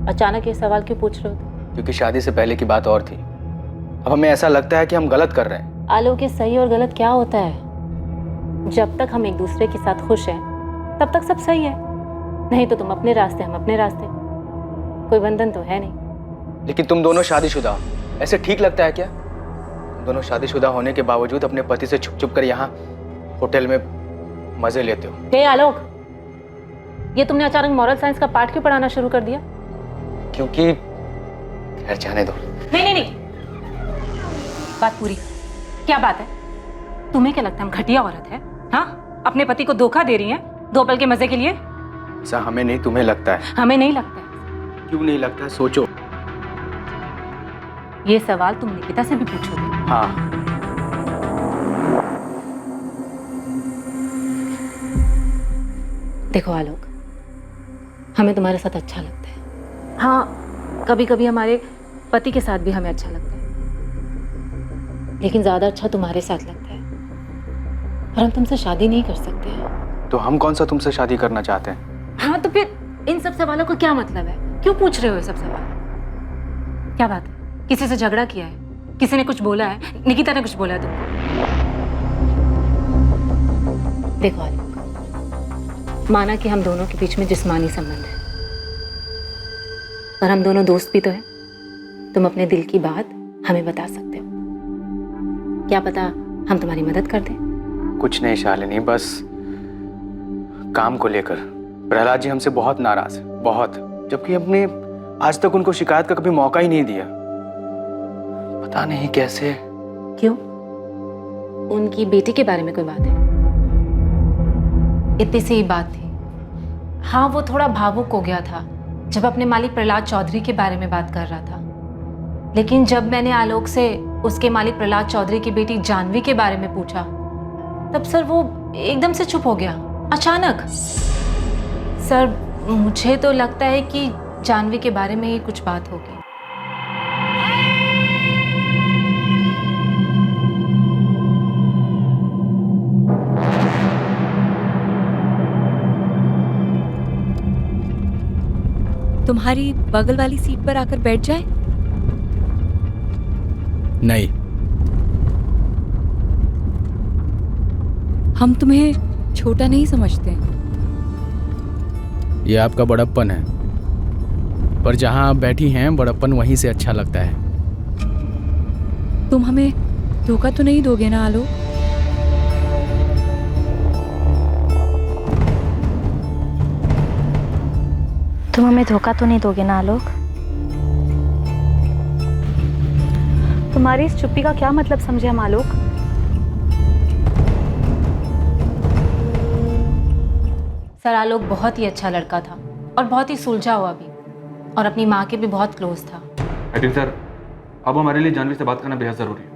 अचानक ये सवाल क्यों पूछ रहे हो? क्योंकि शादी से पहले की बात और थी, अब हमें ऐसा लगता है कि हम गलत कर रहे हैं। आलोक, ये सही और गलत क्या होता है? जब तक हम एक दूसरे के साथ खुश हैं, तब तक सब सही है। नहीं तो तुम अपने रास्ते, हम अपने रास्ते, कोई बंधन तो है नहीं। लेकिन तुम दोनों शादीशुदा हो, ऐसे ठीक लगता है क्या? तुम दोनों शादीशुदा होने के बावजूद अपने पति से छुप छुप कर यहाँ होटल में मजे लेते हो। हे आलोक, ये तुमने अचानक मॉरल साइंस का पाठ क्यों पढ़ाना शुरू कर दिया? क्योंकि खैर, जाने दो। नहीं, बात पूरी। क्या बात है? तुम्हें क्या लगता है हम घटिया औरत है? हाँ, अपने पति को धोखा दे रही हैं 2 पल के मजे के लिए? ऐसा हमें नहीं, तुम्हें लगता है। हमें नहीं लगता है। क्यों नहीं लगता है? सोचो। ये सवाल तुम निकिता से भी पूछोगे? हाँ। देखो आलोक, हमें तुम्हारे साथ अच्छा लगता है। हाँ, कभी कभी हमारे पति के साथ भी हमें अच्छा लगता है, लेकिन ज्यादा अच्छा तुम्हारे साथ लगता है। और हम तुमसे शादी नहीं कर सकते हैं। तो हम कौन सा तुमसे शादी करना चाहते हैं? हाँ, तो फिर इन सब सवालों का क्या मतलब है? क्यों पूछ रहे हो ये सब सवाल? क्या बात है? किसी से झगड़ा किया है? किसी ने कुछ बोला है? निकिता ने कुछ बोला है तुमको? देखो आलोक, माना कि हम दोनों के बीच में जिस्मानी संबंध है, पर हम दोनों दोस्त भी तो हैं। तुम अपने दिल की बात हमें बता सकते हो। क्या पता हम तुम्हारी मदद कर दें। कुछ नहीं शालिनी, बस काम को लेकर। प्रहलाद जी हमसे बहुत नाराज है, बहुत, जबकि हमने आज तक उनको शिकायत का कभी मौका ही नहीं दिया। पता नहीं कैसे। क्यों? उनकी बेटी के बारे में कोई बात है? इतनी सी ही बात थी। हाँ, वो थोड़ा भावुक हो गया था जब अपने मालिक प्रहलाद चौधरी के बारे में बात कर रहा था, लेकिन जब मैंने आलोक से उसके मालिक प्रहलाद चौधरी की बेटी जानवी के बारे में पूछा, तब सर वो एकदम से चुप हो गया, अचानक। सर, मुझे तो लगता है कि जानवी के बारे में ही कुछ बात होगी। तुम्हारी बगल वाली सीट पर आकर बैठ जाए? नहीं। हम तुम्हें छोटा नहीं समझते। ये आपका बड़प्पन है, पर जहां आप बैठी हैं बड़प्पन वहीं से अच्छा लगता है। तुम हमें धोखा तो नहीं दोगे ना आलोक? तुम हमें धोखा तो नहीं दोगे ना आलोक? तुम्हारी इस चुप्पी का क्या मतलब समझे हम आलोक? सर, आलोक बहुत ही अच्छा लड़का था और बहुत ही सुलझा हुआ भी, और अपनी माँ के भी बहुत क्लोज था। लेकिन सर, अब हमारे लिए जानवी से बात करना बेहद जरूरी है।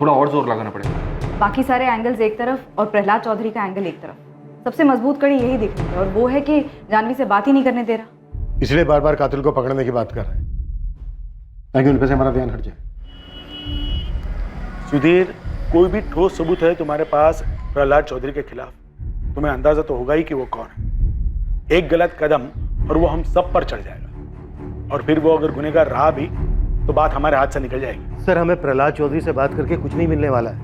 थोड़ा और जोर लगाना पड़ेगा। बाकी सारे एंगल्स एक तरफ और प्रहलाद चौधरी का एंगल एक तरफ। सबसे मजबूत कड़ी यही दिख रही है, और वो है कि जानवी से बात ही नहीं करने दे रहा, इसलिए बार बार कातिल को पकड़ने की बात कर रहे हैं ताकि उन पे से हमारा ध्यान हट जाए। सुधीर, कोई भी ठोस सबूत है तुम्हारे पास प्रहलाद चौधरी के खिलाफ, तुम्हें अंदाजा तो होगा ही कि वो कौन है। एक गलत कदम और वो हम सब पर चढ़ जाएगा, और फिर वो अगर गुनहगार रहा भी तो बात हमारे हाथ से निकल जाएगी। सर, हमें प्रहलाद चौधरी से बात करके कुछ नहीं मिलने वाला है।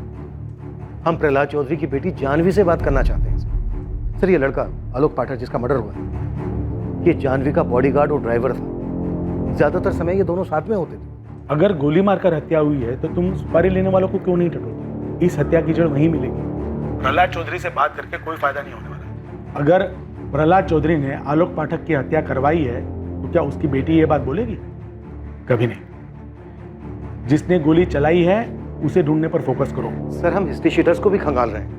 हम प्रहलाद चौधरी की बेटी जानवी से बात करना चाहते हैं। सर, ये लड़का आलोक पाठक जिसका मर्डर हुआ, ये जानवी का बॉडीगार्ड और ड्राइवर था। ज्यादातर समय ये दोनों साथ में होते थे। अगर गोली मारकर हत्या हुई है तो तुम सुपारी लेने वालों को क्यों नहीं टटोलते? इस हत्या की जड़ वहीं मिलेगी। प्रहलाद चौधरी से बात करके कोई फायदा नहीं होने वाला। अगर प्रहलाद चौधरी ने आलोक पाठक की हत्या करवाई है तो क्या उसकी बेटी ये बात बोलेगी? कभी नहीं। जिसने गोली चलाई है उसे ढूंढने पर फोकस करो। सर, हम हिस्ट्री शीटर्स को भी खंगाल रहे हैं,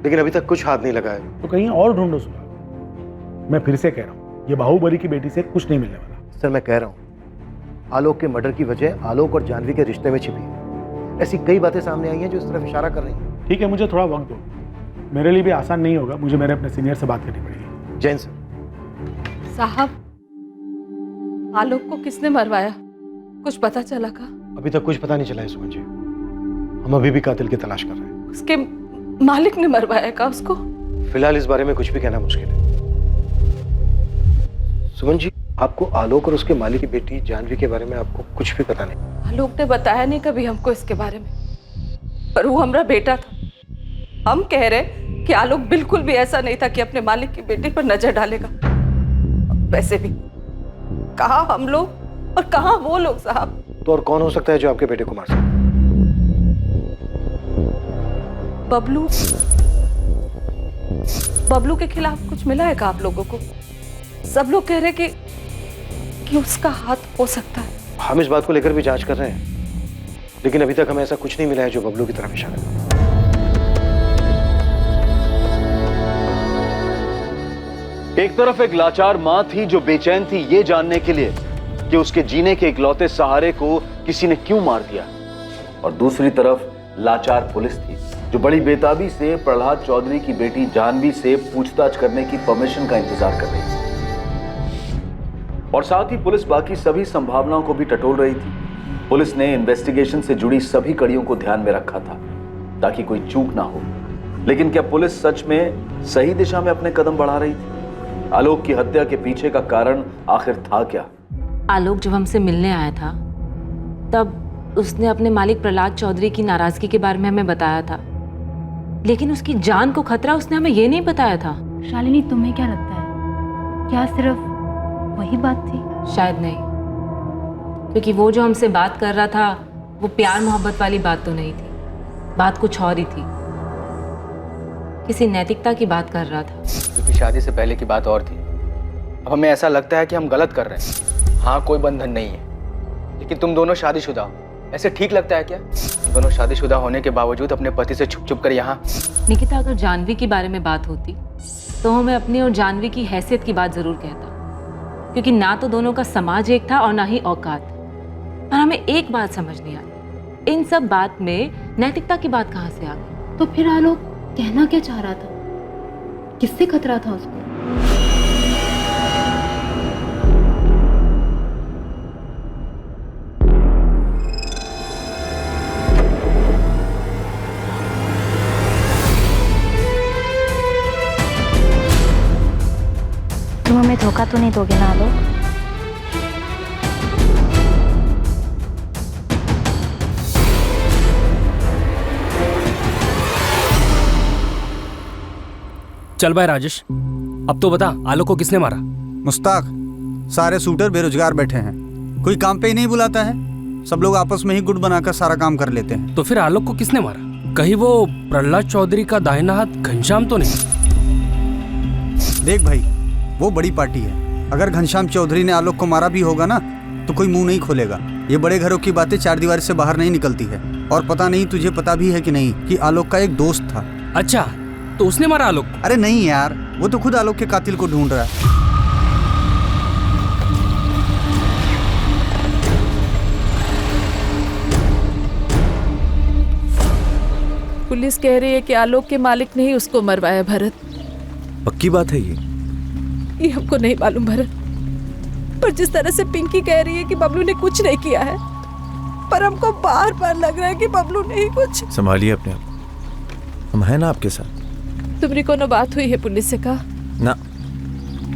लेकिन अभी तक कुछ हाथ नहीं लगा है। तो कहीं और ढूंढो सुना। मैं फिर से कह रहा हूँ, ये बाहुबली की बेटी से कुछ नहीं मिलने वाला। सर, मैं कह रहा हूँ, आलोक के मर्डर की वजह आलोक और जानवी के रिश्ते में छिपी है। ऐसी कई बातें सामने आई हैं जो इस तरफ इशारा कर रही हैं। ठीक है, मुझे थोड़ा वक्त दो। मेरे लिए भी आसान नहीं होगा, मुझे मेरे अपने सीनियर से बात करनी पड़ेगी। जैन सर। साहब, आलोक को किसने मरवाया? कुछ पता चला का? अभी तक कुछ पता नहीं चला है सुमन जी। हम अभी भी कातिल की तलाश कर रहे हैं। उसके मालिक ने मरवाया का उसको? फिलहाल इस बारे में कुछ भी कहना मुश्किल है। सुमन जी, आपको आलोक और उसके मालिक की बेटी जानवी के बारे में आपको कुछ भी पता नहीं? आलोक ने बताया नहीं कभी हमको इसके बारे में, पर वो हमारा बेटा था। हम कह रहे कि आलोक बिल्कुल भी ऐसा नहीं था कि अपने मालिक की बेटी पर नजर डालेगा। वैसे भी कहाँ हम लोग और कहाँ वो लोग साहब। तो और कौन हो सकता है जो आपके बेटे को मार सकता है? बबलू के खिलाफ कुछ मिला है क्या आप लोगों को? सब लोग कह रहे कि उसका हाथ हो सकता है। हम इस बात को लेकर भी जांच कर रहे हैं, लेकिन अभी तक हमें ऐसा कुछ नहीं मिला है जो बबलू की तरफ इशारा करे। एक तरफ एक लाचार मां थी जो बेचैन थी ये जानने के लिए कि उसके जीने के इकलौते सहारे को किसी ने क्यों मार दिया, और दूसरी तरफ लाचार पुलिस थी जो बड़ी बेताबी से प्रहलाद चौधरी की बेटी जानवी से पूछताछ करने की परमिशन का इंतजार कर रही थी। और साथ ही पुलिस बाकी सभी संभावनाओं को भी टटोल रही थी। पुलिस ने इन्वेस्टिगेशन से जुड़ी सभी कड़ियों को ध्यान में रखा था ताकि कोई चूक ना हो। लेकिन क्या पुलिस सच में सही दिशा में अपने कदम बढ़ा रही थी? आलोक की हत्या के पीछे का कारण आखिर था क्या? आलोक जब हमसे मिलने आया था तब उसने अपने मालिक प्रहलाद चौधरी की नाराजगी के बारे में हमें बताया था, लेकिन उसकी जान को खतरा उसने हमें ये नहीं बताया था। शालिनी, तुम्हें क्या लगता है, क्या सिर्फ वही बात थी? शायद नहीं, क्योंकि वो जो हमसे बात कर रहा था वो प्यार मोहब्बत वाली बात तो नहीं थी, बात कुछ और ही थी। किसी नैतिकता की बात कर रहा था। क्योंकि शादी से पहले की बात और थी। अब हमें ऐसा लगता है कि हम गलत कर रहे हैं। हाँ, कोई बंधन नहीं है, लेकिन तुम दोनों शादीशुदा हो। ऐसे ठीक लगता है क्या? तुम दोनों शादीशुदा होने के बावजूद अपने पति से छुप छुप कर यहाँ। निकिता, अगर जानवी के बारे में बात होती तो हमें अपनी और जानवी की हैसियत की बात जरूर कहता, क्योंकि ना तो दोनों का समाज एक था और ना ही औकात। पर हमें एक बात समझ नहीं आई, इन सब बात में नैतिकता की बात कहाँ से आ गई? तो फिर आलोक कहना क्या चाह रहा था? किससे खतरा था उसको? तुम हमें धोखा तो नहीं दोगे ना आलोक? चल भाई राजेश, अब तो बता, आलोक को किसने मारा? मुस्ताक, सारे शूटर बेरोजगार बैठे हैं, कोई काम पे ही नहीं बुलाता है। सब लोग आपस में ही गुट बनाकर सारा काम कर लेते हैं। तो फिर आलोक को किसने मारा? कहीं वो प्रहलाद चौधरी का दाहिना हाथ घनश्याम तो नहीं? देख भाई, वो बड़ी पार्टी है। अगर घनश्याम चौधरी ने आलोक को मारा भी होगा ना, तो कोई मुंह नहीं खोलेगा। ये बड़े घरों की बातें चार दीवार से बाहर नहीं निकलती है। और पता नहीं तुझे पता भी है कि नहीं कि आलोक का एक दोस्त था। अच्छा, तो उसने मारा आलोक? अरे नहीं यार, वो तो खुद आलोक के कातिल को ढूंढ रहा है। पुलिस कह रही है कि आलोक के मालिक ने ही उसको मरवाया। भरत, पक्की बात है ये हमको नहीं मालूम भरत, पर जिस तरह से पिंकी कह रही है कि बबलू ने कुछ नहीं किया है, पर हमको बार बार लग रहा है कि बबलू ने ही कुछ। संभालिए अपने आप, हम हैं ना आपके साथ। तुमने कोनो बात हुई है पुलिस से? कहा ना,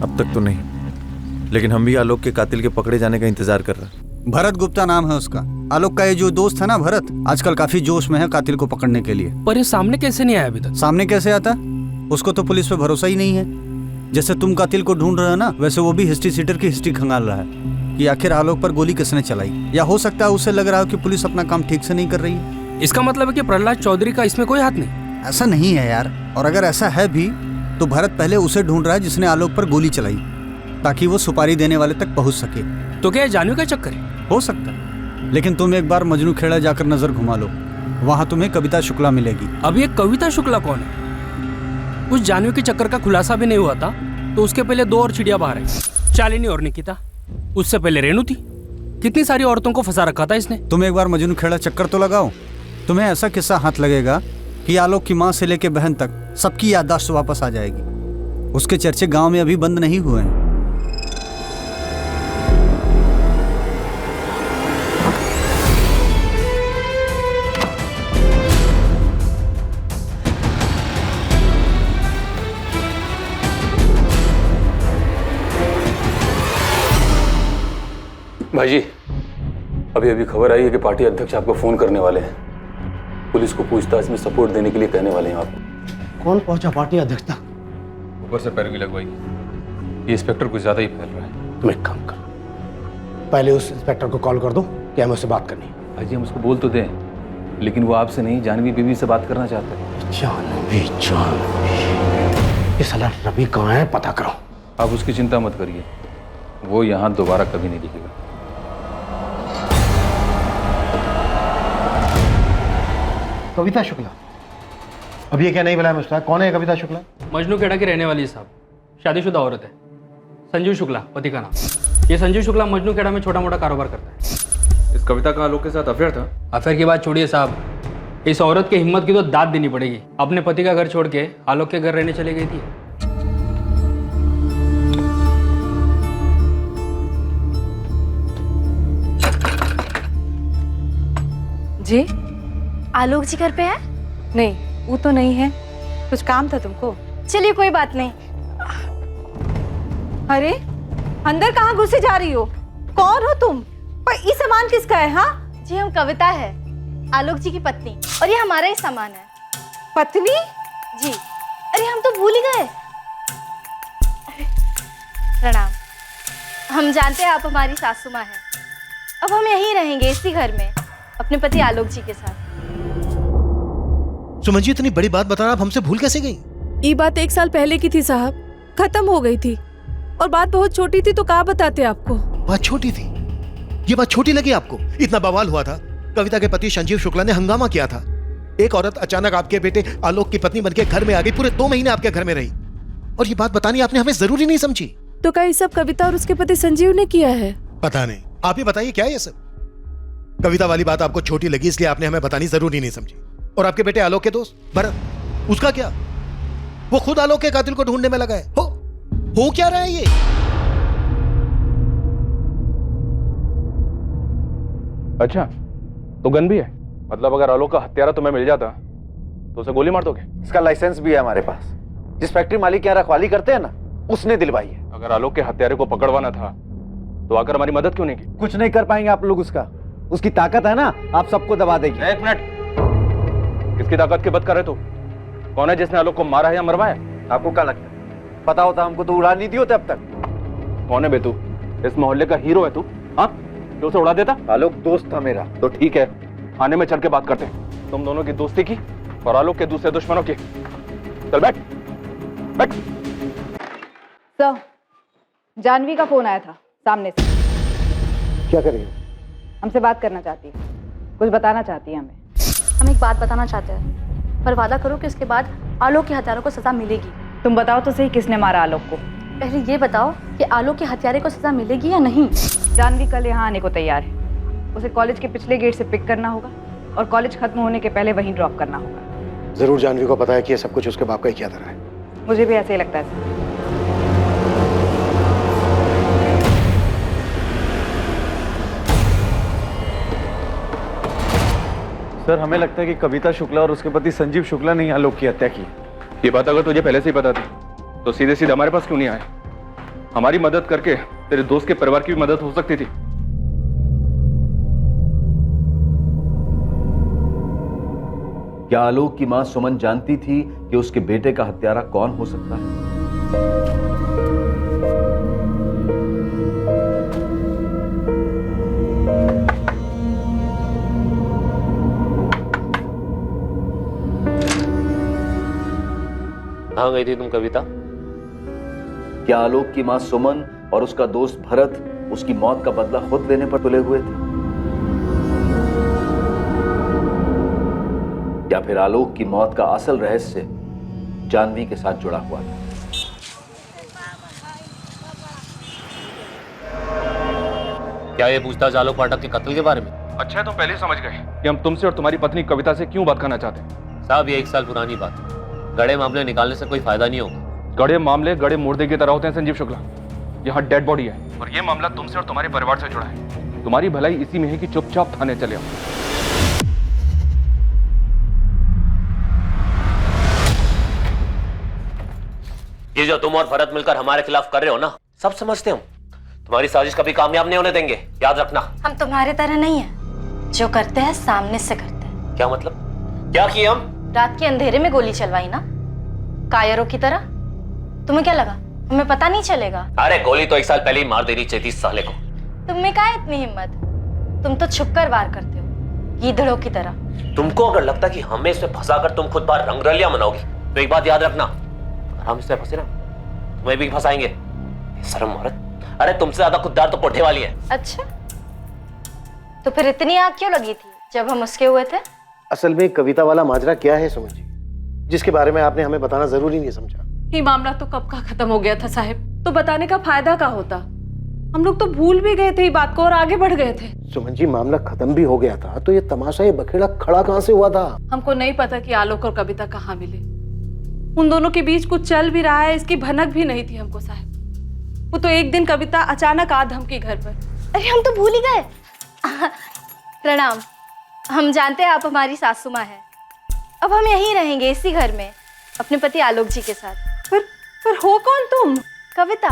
अब तक तो नहीं, लेकिन हम भी आलोक के कातिल के पकड़े जाने का इंतजार कर रहे हैं। भरत गुप्ता नाम है उसका। आलोक का ये जो दोस्त है ना भरत, आजकल काफी जोश में है कातिल को पकड़ने के लिए। पर ये सामने कैसे नहीं आया अभी तक? सामने कैसे आता? उसको तो पुलिस पे भरोसा ही नहीं है। जैसे तुम कातिल को ढूंढ रहे हो ना, वैसे वो भी हिस्ट्री सीटर की हिस्ट्री खंगाल रहा है कि आखिर आलोक पर गोली किसने चलाई। या हो सकता है उसे लग रहा हो कि पुलिस अपना काम ठीक से नहीं कर रही है। इसका मतलब है कि प्रहलाद चौधरी का इसमें कोई हाथ नहीं? ऐसा नहीं है यार, और अगर ऐसा है भी तो भरत पहले उसे ढूंढ रहा है जिसने आलोक पर गोली चलाई, ताकि वो सुपारी देने वाले तक पहुंच सके। तो क्या जानवी का चक्कर है? हो सकता है, लेकिन तुम एक बार मजनू खेड़ा जाकर नजर घुमा लो, वहां तुम्हें कविता शुक्ला मिलेगी। अब ये कविता शुक्ला कौन है? उस जानवी के चक्कर का खुलासा भी नहीं हुआ था तो उसके पहले दो और चिड़िया बाहर आई, शालिनी और निकिता। उससे पहले रेणु थी। कितनी सारी औरतों को फंसा रखा था इसने। तुम एक बार मजनू खेड़ा चक्कर तो लगाओ, तुम्हें ऐसा किस्सा हाथ लगेगा कि आलोक की माँ से लेके बहन तक सबकी याददाश्त वापस आ जाएगी। उसके चर्चे गांव में अभी बंद नहीं हुए हैं। भाई जी, अभी अभी खबर आई है कि पार्टी अध्यक्ष आपको फोन करने वाले हैं। पुलिस को पूछताछ में सपोर्ट देने के लिए कहने वाले हैं आपको। कौन पहुंचा पार्टी अध्यक्ष तक? ऊपर से पैरवी लगवाई। ये इंस्पेक्टर कुछ ज्यादा ही फैल रहा है। तुम एक काम करो, पहले उस इंस्पेक्टर को कॉल कर दो कि हमें उससे बात करनी है। भाई जी, हम उसको बोल तो दें, लेकिन वो आपसे नहीं, जानवी बीबी से बात करना चाहते हैं। जानवी, ये साला रवि कहाँ है, पता करो। आप उसकी चिंता मत करिए, वो यहाँ दोबारा कभी नहीं दिखेगा। कविता शुक्ला? अब ये क्या नहीं बुलाया मुस्ताक? कौन है कविता शुक्ला? मजनू खेड़ा की रहने वाली है साहब, शादीशुदा औरत है। संजीव शुक्ला पति का नाम। ये संजीव शुक्ला मजनू खेड़ा में छोटा मोटा कारोबार करता है। इस कविता का आलोक के साथ अफेयर था? अफेयर की बात छोड़िए साहब, इस औरत की हिम्मत की तो दाद देनी पड़ेगी। अपने पति का घर छोड़ के आलोक के घर रहने चली गई थी। जी, आलोक जी घर पे है? नहीं, वो तो नहीं है। कुछ काम था तुमको? चलिए कोई बात नहीं। अरे अंदर कहाँ घुसे जा रही हो? कौन हो तुम? पर ये सामान किसका है? हाँ जी, हम कविता है, आलोक जी की पत्नी, और ये हमारा ही सामान है। पत्नी? जी। अरे हम तो भूल ही गए। प्रणाम। हम जानते हैं आप हमारी सासू माँ हैं। अब हम यहीं रहेंगे इसी घर में अपने पति आलोक जी के साथ। सुमन जी, इतनी बड़ी बात बताना आप हमसे भूल कैसे गई? ये बात 1 साल पहले की थी साहब, खत्म हो गई थी। और बात बहुत छोटी थी तो कहाँ बताते आपको। बात छोटी थी? ये बात छोटी लगी आपको? इतना बवाल हुआ था, कविता के पति संजीव शुक्ला ने हंगामा किया था। एक औरत अचानक आपके बेटे आलोक की पत्नी बनके घर में आ गई, पूरे 2 महीने आपके घर में रही, और ये बात बतानी आपने हमें जरूरी नहीं समझी। तो क्या ये सब कविता और उसके पति संजीव ने किया है? पता नहीं, आप ही बताइए क्या ये सब। कविता वाली बात आपको छोटी लगी इसलिए आपने हमें बतानी जरूरी नहीं समझी। और आपके बेटे आलोक के दोस्त भरत, उसका क्या? वो खुद आलोक के कातिल को ढूंढने में लगा है। हो क्या रहा है ये? अच्छा, तो गन भी है? मतलब अगर आलोक का हत्यारा तुम्हें मिल जाता तो उसे गोली मार दोगे? इसका लाइसेंस भी है हमारे पास। जिस फैक्ट्री मालिक यहाँ रखवाली करते हैं ना, उसने दिलवाई है। अगर आलोक के हत्यारे को पकड़वाना था तो आकर हमारी मदद क्यों नहीं की? कुछ नहीं कर पाएंगे आप लोग उसका। उसकी ताकत है ना, आप सबको दबा देगी। 1 मिनट, किसकी ताकत की बात कर रहे हो? कौन है जिसने आलोक को मारा है या मरवाया? आपको क्या लगता है पता होता हमको तो उड़ा नहीं दी होते अब तक। कौन है बे तू? इस मोहल्ले का हीरो है तू? हाँ, जो उसे उड़ा देता? आलोक दोस्त था मेरा। तो ठीक है, थाने में चल के बात करते हैं तुम दोनों की दोस्ती की और आलोक के दूसरे दुश्मनों की। चल बैठ बैठ। सर, जानवी का फोन आया था सामने से। क्या करेंगे? हमसे बात करना चाहती है, कुछ बताना चाहती है हमें। हम एक बात बताना चाहते हैं, पर वादा करो कि उसके बाद आलोक के हत्यारों को सजा मिलेगी। तुम बताओ तो सही, किसने मारा आलोक को? पहले ये बताओ कि आलोक के हत्यारे को सजा मिलेगी या नहीं। जानवी कल यहाँ आने को तैयार है। उसे कॉलेज के पिछले गेट से पिक करना होगा और कॉलेज खत्म होने के पहले वहीं ड्रॉप करना होगा। जरूर जानवी को पता है कि ये सब कुछ उसके बाप का ही किया था। मुझे भी ऐसे ही लगता है सर। सर, हमें लगता है कि कविता शुक्ला और उसके पति संजीव शुक्ला ने आलोक की हत्या की। ये बात अगर तुझे पहले से ही पता थी तो सीधे सीधे हमारे पास क्यों नहीं आए? हमारी मदद करके तेरे दोस्त के परिवार की भी मदद हो सकती थी। क्या आलोक की मां सुमन जानती थी कि उसके बेटे का हत्यारा कौन हो सकता है? कहाँ गई थी तुम कविता? क्या आलोक की मां सुमन और उसका दोस्त भरत उसकी मौत का बदला खुद लेने पर तुले हुए थे? या फिर आलोक की मौत का असल रहस्य जानवी के साथ जुड़ा हुआ था? क्या ये पूछताछ आलोक पाठक के कत्ल के बारे में? अच्छा है तुम पहले ही समझ गए कि हम तुमसे और तुम्हारी पत्नी कविता से क्यों बात करना चाहते हैं। साहब, ये 1 साल पुरानी बात है। गड़े मामले निकालने से कोई फायदा नहीं होगा। गड़े मामले गड़े मुर्दे की तरह होते हैं संजीव शुक्ला। यहाँ डेड बॉडी है और ये मामला तुमसे और तुम्हारे परिवार से जुड़ा है। तुम्हारी भलाई इसी में है कि चुपचाप थाने चले आओ। ये जो तुम और भरत मिलकर हमारे खिलाफ कर रहे हो ना, सब समझते हम। तुम्हारी साजिश कभी कामयाब नहीं होने देंगे, याद रखना। हम तुम्हारे तरह नहीं है, जो करते हैं सामने से करते हैं। क्या मतलब? क्या किए हम? रात के अंधेरे में गोली चलवाई ना, कायरों की तरह। तुम्हें क्या लगा हमें पता नहीं चलेगा? अरे गोली तो 1 साल पहले ही मार देनी चाहिए थी इस साले को। तुम्हें क्या इतनी हिम्मत? तुम तो छुपकर वार करते हो, गीदड़ों की तरह। तुमको अगर लगता कि हमें इसमें फंसाकर तुम खुद बार रंगरलियां मनाओगी तो एक बात याद रखना, अगर हम इसमें फंसे ना तुम्हें भी फंसाएंगे। शर्म औरत। अरे तुमसे ज्यादा खुददार तो कोठे वाली है। अच्छा, तो फिर इतनी आग क्यों लगी थी जब हम उसके हुए थे? असल में कविता वाला माजरा क्या है सुमन जी, जिसके बारे में आपने हमें बताना जरूरी नहीं समझा? ये मामला तो कब का खत्म हो गया था साहब, तो बताने का फायदा क्या होता? हम लोग तो भूल भी गए थे ये बात को और आगे बढ़ गए थे। सुमन जी, मामला खत्म भी हो गया था तो ये तमाशा, ये बखेड़ा खड़ा कहां से हुआ था? हमको नहीं पता कि आलोक और कविता कहाँ मिले। उन दोनों के बीच कुछ चल भी रहा है इसकी भनक भी नहीं थी हमको साहब। वो तो एक दिन कविता अचानक आ धमकी घर पर। अरे हम तो भूल ही गए। प्रणाम। हम जानते हैं आप हमारी सासू माँ हैं। अब हम यहीं रहेंगे इसी घर में अपने पति आलोक जी के साथ। पर हो कौन तुम? कविता।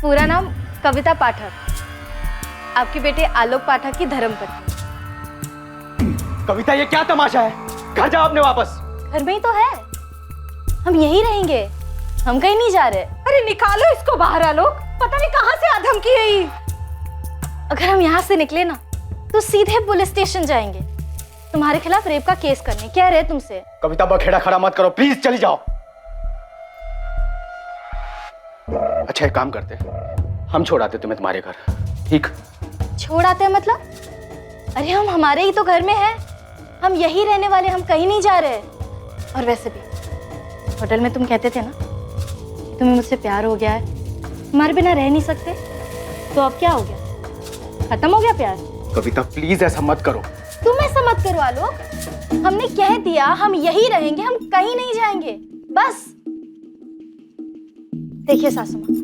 पूरा नाम कविता पाठक, आपके बेटे आलोक पाठक की धर्मपत्नी। कविता, ये क्या तमाशा है? घर जाओ अपने वापस। घर में ही तो है, हम यहीं रहेंगे, हम कहीं नहीं जा रहे। अरे निकालो इसको बाहर आलोक, पता नहीं कहां से आधम की है ये। अगर हम यहाँ से निकले ना तो सीधे पुलिस स्टेशन जाएंगे, तुम्हारे खिलाफ रेप का केस करने। कह रहे तुमसे। कविता, बखेड़ा खड़ा मत करो प्लीज, चली जाओ। अच्छा एक काम करते हैं, हम छोड़ आते तुम्हें तुम्हारे घर, ठीक? छोड़ आते हैं मतलब? अरे हम हमारे ही तो घर में हैं, हम यही रहने वाले, हम कहीं नहीं जा रहे। और वैसे भी होटल में तुम कहते थे ना कि तुम्हें मुझसे प्यार हो गया है, हमारे बिना रह नहीं सकते, तो अब क्या हो गया? खत्म हो गया प्यार? कविता प्लीज ऐसा मत करो। तुम ऐसा मत करो आलोक, हमने कह दिया हम यही रहेंगे, हम कहीं नहीं जाएंगे, बस। देखिए सासू माँ,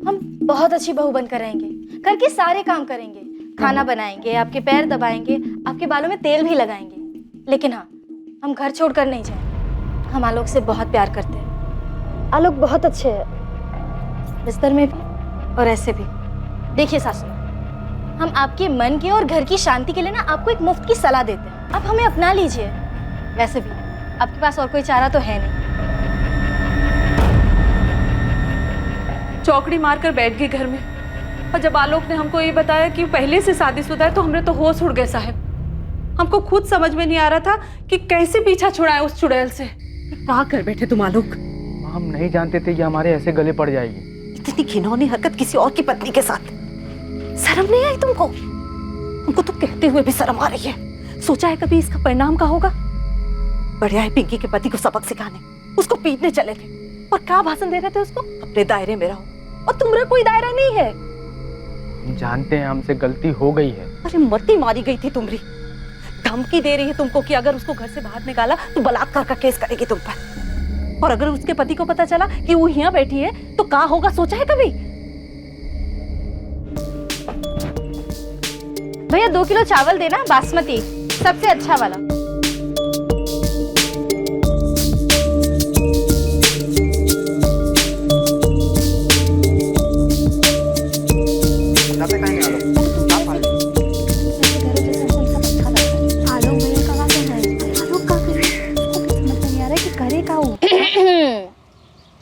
हम बहुत अच्छी बहू बनकर रहेंगे, घर के सारे काम करेंगे, खाना बनाएंगे, आपके पैर दबाएंगे, आपके बालों में तेल भी लगाएंगे, लेकिन हाँ, हम घर छोड़कर नहीं जाएंगे। हम आलोक से बहुत प्यार करते हैं, आलोक बहुत अच्छे है, बिस्तर में भी और ऐसे भी। देखिए सासू माँ, हम आपके मन के और घर की शांति के लिए ना आपको एक मुफ्त की सलाह देते हैं, आप हमें अपना लीजिए। वैसे भी आपके पास और कोई चारा तो है नहीं। चौकड़ी मारकर बैठ गई घर में, और जब आलोक ने हमको ये बताया कि पहले से शादीशुदा है तो हमने तो होश उड़ गए साहब। हमको खुद समझ में नहीं आ रहा था कि कैसे पीछा छुड़ाए उस चुड़ैल से। क्या कर बैठे तुम आलोक? हम नहीं जानते थे कि हमारे ऐसे गले पड़ जाएगी। इतनी घिनौनी हरकत किसी और की पत्नी के साथ, शर्म नहीं आई तुमको? हमको तो कहते हुए भी शर्म आ रही है। सोचा है कभी इसका परिणाम क्या होगा? बढ़िया है पिंकी के पति को सबक सिखाने, उसको पीटने चले थे, और क्या भाषण दे रहे थे उसको? अपने दायरे में रहो, और तुम्हारा कोई दायरा नहीं है। हम जानते हैं हमसे गलती हो गई है। अरे मती मारी गई थी तुम्हारी। धमकी दे रही है तुमको कि अगर उसको घर से बाहर निकाला तो बलात्कार का केस करेगी तुम पर, और अगर उसके पति को पता चला कि वो यहाँ बैठी है तो क्या होगा? सोचा है कभी? भैया 2 किलो चावल देना, बासमती, सबसे अच्छा वाला।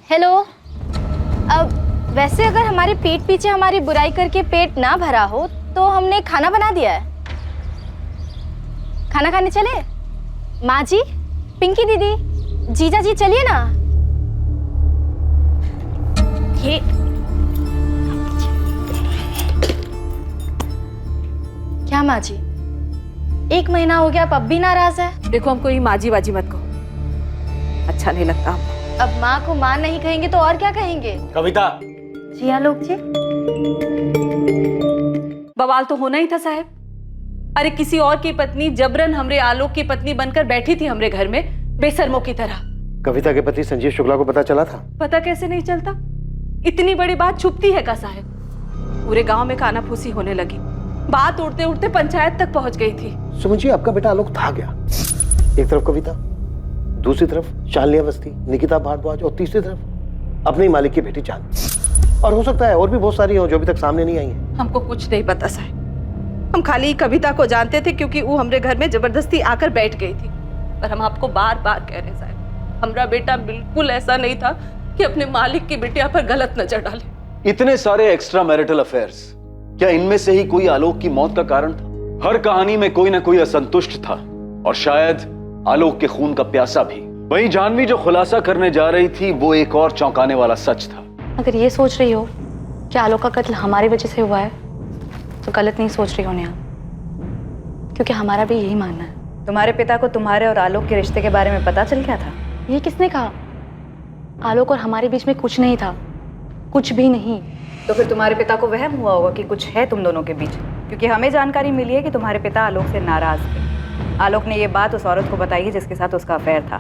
हेलो, अब वैसे अगर हमारे पीठ पीछे हमारी बुराई करके पेट ना भरा हो तो हमने खाना बना दिया है। खाना खाने चले? माँ जी, पिंकी दीदी, जीजा जी, चलिए ना। ये क्या माँ जी, 1 महीना हो गया, आप अब भी नाराज है? देखो हमको ये माजी बाजी मत कहो, अच्छा नहीं लगता। अब माँ को माँ नहीं कहेंगे तो और क्या कहेंगे? कविता जी आलोक जी। बवाल तो होना ही था साहब। अरे किसी और की पत्नी जबरन हमरे आलोक की पत्नी बनकर बैठी थी हमरे घर में, बेशर्मों की तरह। कविता के पति संजीव शुक्ला को पता चला था? पता कैसे नहीं चलता? इतनी बड़ी बात छुपती है का साहब? पूरे गांव में कानाफूसी होने लगी, बात उड़ते उड़ते पंचायत तक पहुंच गई थी। सुमन जी, आपका बेटा आलोक था गया। एक तरफ कविता, दूसरी तरफ शालिनी अवस्थी, निकिता भारद्वाज, और तीसरी तरफ अपने मालिक की बेटी चांद। और हो सकता है और भी बहुत सारी हो जो अभी तक सामने नहीं आई है। हमको कुछ नहीं पता साहब, हम खाली कविता को जानते थे क्योंकि वो हमरे घर में जबरदस्ती आकर बैठ गई थी। पर हम आपको बार बार कह रहे साहब, हमारा बेटा बिल्कुल ऐसा नहीं था कि अपने मालिक की बिटिया पर गलत नजर डाले। इतने सारे एक्स्ट्रा मैरिटल अफेयर्स, क्या इनमें से ही कोई आलोक की मौत का कारण था? हर कहानी में कोई ना कोई असंतुष्ट था, और शायद आलोक के खून का प्यासा भी। वहीं जानवी जो खुलासा करने जा रही थी वो एक और चौंकाने वाला सच था। अगर ये सोच रही हो कि आलोक का कत्ल हमारी वजह से हुआ है तो गलत नहीं सोच रही हो नेहा, क्योंकि हमारा भी यही मानना है। तुम्हारे पिता को तुम्हारे और आलोक के रिश्ते के बारे में पता चल गया था? ये किसने कहा? आलोक और हमारे बीच में कुछ नहीं था, कुछ भी नहीं। तो फिर तुम्हारे पिता को वहम हुआ होगा कि कुछ है तुम दोनों के बीच, क्योंकि हमें जानकारी मिली है कि तुम्हारे पिता आलोक से नाराज थे। आलोक ने ये बात उस औरत को बताई है जिसके साथ उसका अफेयर था।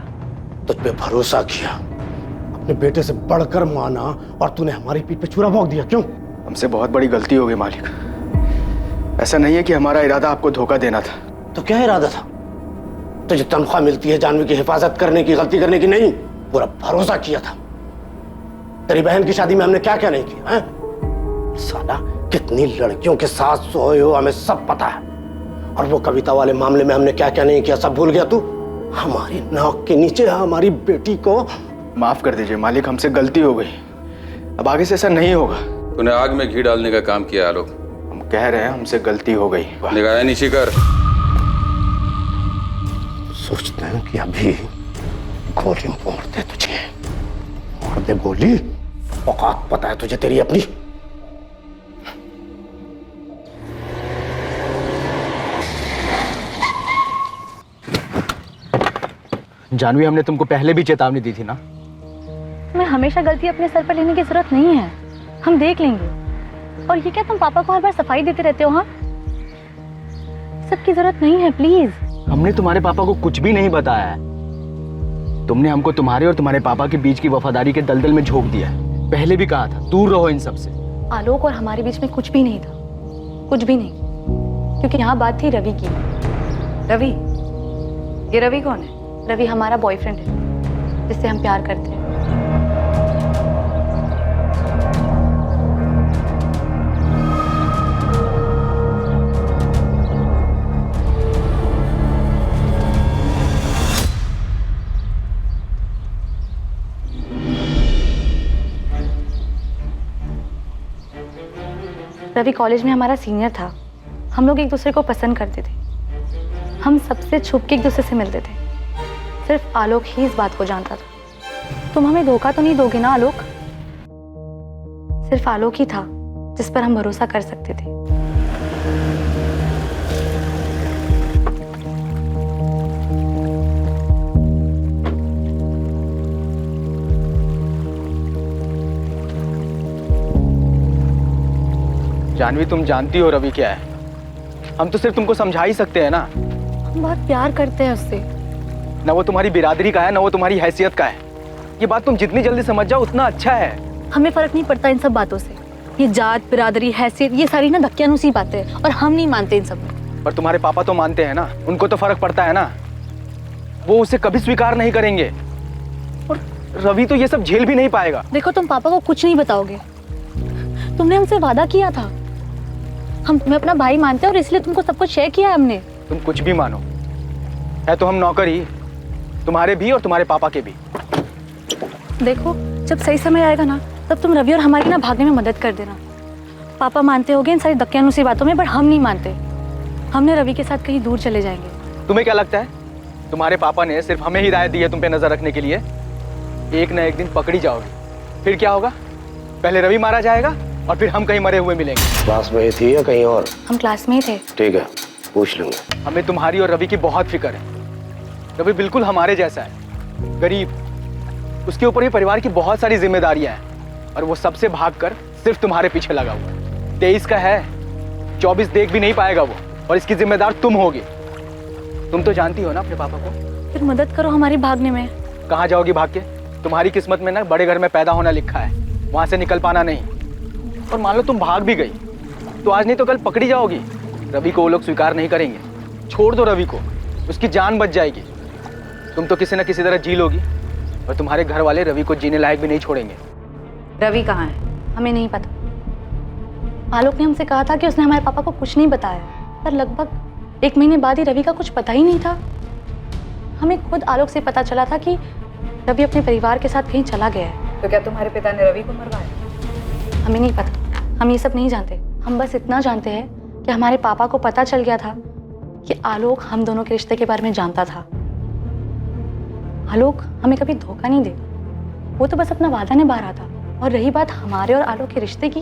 तुझ पे भरोसा किया, अपने बेटे से बढ़कर माना, और तूने हमारी पीठ पे छुरा भोंक दिया। क्यों? हमसे बहुत बड़ी गलती हो गई मालिक। ऐसा नहीं है कि हमारा इरादा आपको धोखा देना था। तो क्या इरादा था? तुझे तनख्वाह मिलती है जानवी की हिफाजत करने की, गलती करने की नहीं। पूरा भरोसा किया था। तेरी बहन की शादी में हमने क्या क्या नहीं किया है? साला कितनी लड़कियों के साथ सोए हो हमें सब पता है, और वो कविता वाले मामले में हमने क्या क्या नहीं किया सब भूल गया तू? हमारी नाक के नीचे हमारी बेटी को। माफ कर दीजिए मालिक, हमसे गलती हो गई, अब आगे से ऐसा नहीं होगा। तूने आग में घी डालने का काम किया आलोक। हम कह रहे हैं हमसे गलती हो गई। निगाहें नीची कर। सोचते हैं कि अभी गोली मोड़ दे तुझे, मोड़ दे गोली औकात पता है तुझे तेरी अपनी? जानवी, हमने तुमको पहले भी चेतावनी दी थी ना। मैं हमेशा गलती अपने सर पर लेने की जरूरत नहीं है, हम देख लेंगे। और ये क्या तुम पापा को हर बार सफाई देते रहते हो? हाँ, सबकी जरूरत नहीं है, प्लीज। हमने तुम्हारे पापा को कुछ भी नहीं बताया है। तुमने हमको तुम्हारे और तुम्हारे पापा के बीच की वफादारी के दलदल में झोंक दिया है। पहले भी कहा था दूर रहो इन सब से। आलोक और हमारे बीच में कुछ भी नहीं था, कुछ भी नहीं, क्योंकि यहाँ बात थी रवि की। रवि? ये रवि कौन है? रवि हमारा बॉयफ्रेंड है, जिससे हम प्यार करते हैं। रवि कॉलेज में हमारा सीनियर था। हम लोग एक दूसरे को पसंद करते थे। हम सबसे छुप के एक दूसरे से मिलते थे। सिर्फ आलोक ही इस बात को जानता था। तुम हमें धोखा तो नहीं दोगे ना आलोक? सिर्फ आलोक ही था जिस पर हम भरोसा कर सकते थे। जानवी, तुम जानती हो रवि क्या है। हम तो सिर्फ तुमको समझा ही सकते हैं ना। हम बहुत प्यार करते हैं उससे। ना वो तुम्हारी बिरादरी का है, ना वो तुम्हारी हैसियत का है। ये बात तुम जितनी जल्दी समझ जाओ उतना अच्छा है। हमें फर्क नहीं पड़ता इन सब बातों से। ये जात, बिरादरी, हैसियत, ये सारी ना धक्कियानुसी बातें हैं और हम नहीं मानते इन सब में। पर तुम्हारे पापा तो मानते हैं ना, उनको तो फर्क पड़ता है ना। वो उसे कभी स्वीकार नहीं करेंगे और रवि तो ये सब झेल भी नहीं पाएगा। देखो, तुम पापा को कुछ नहीं बताओगे। तुमने हमसे वादा किया था। हम तुम्हें अपना भाई मानते हैं और इसलिए तुमको सब कुछ शेयर किया है हमने। तुम कुछ भी मानो, है तो हम नौकर ही, तुम्हारे भी और तुम्हारे पापा के भी। देखो, जब सही समय आएगा ना, तब तुम रवि और हमारी ना भागने में मदद कर देना। पापा मानते होंगे इन सारी धक्कियानुसी बातों में, पर हम नहीं मानते। हमने रवि के साथ कहीं दूर चले जाएंगे। तुम्हें क्या लगता है तुम्हारे पापा ने सिर्फ हमें हिदायत दी है तुम पे नजर रखने के लिए? एक न एक दिन पकड़ी जाओगी। फिर क्या होगा? पहले रवि मारा जाएगा और फिर हम कहीं मरे हुए मिलेंगे। क्लास में ही थी या कहीं और? हम क्लास में ही थे। ठीक है, पूछ लूंगा। हमें तुम्हारी और रवि की बहुत फिक्र है। रवि बिल्कुल हमारे जैसा है, गरीब। उसके ऊपर भी परिवार की बहुत सारी जिम्मेदारियां हैं और वो सबसे भागकर सिर्फ तुम्हारे पीछे लगा हुआ है। 23 का है, 24 देख भी नहीं पाएगा वो, और इसकी जिम्मेदार तुम होगी। तुम तो जानती हो ना अपने पापा को। फिर मदद करो हमारी भागने में। कहाँ जाओगी भाग के? तुम्हारी किस्मत में ना बड़े घर में पैदा होना लिखा है, वहां से निकल पाना नहीं। और मान लो तुम भाग भी गई तो आज नहीं तो कल पकड़ी जाओगी। रवि को वो लोग स्वीकार नहीं करेंगे। छोड़ दो रवि को, उसकी जान बच जाएगी। तुम तो किसी न किसी तरह जी लोगी और तुम्हारे घर वाले रवि को जीने लायक भी नहीं छोड़ेंगे। रवि कहाँ है? हमें नहीं पता। आलोक ने हमसे कहा था कि उसने हमारे पापा को कुछ नहीं बताया, पर लगभग 1 महीने बाद ही रवि का कुछ पता ही नहीं था। हमें खुद आलोक से पता चला था कि रवि अपने परिवार के साथ कहीं चला गया है। तो क्या तुम्हारे पिता ने रवि को मरवाया? हमें नहीं पता, हम ये सब नहीं जानते। हम बस इतना जानते हैं कि हमारे पापा को पता चल गया था कि आलोक हम दोनों के रिश्ते के बारे में जानता था। आलोक हमें कभी धोखा नहीं देता, वो तो बस अपना वादा निभा रहा था। और रही बात हमारे और आलोक के रिश्ते की,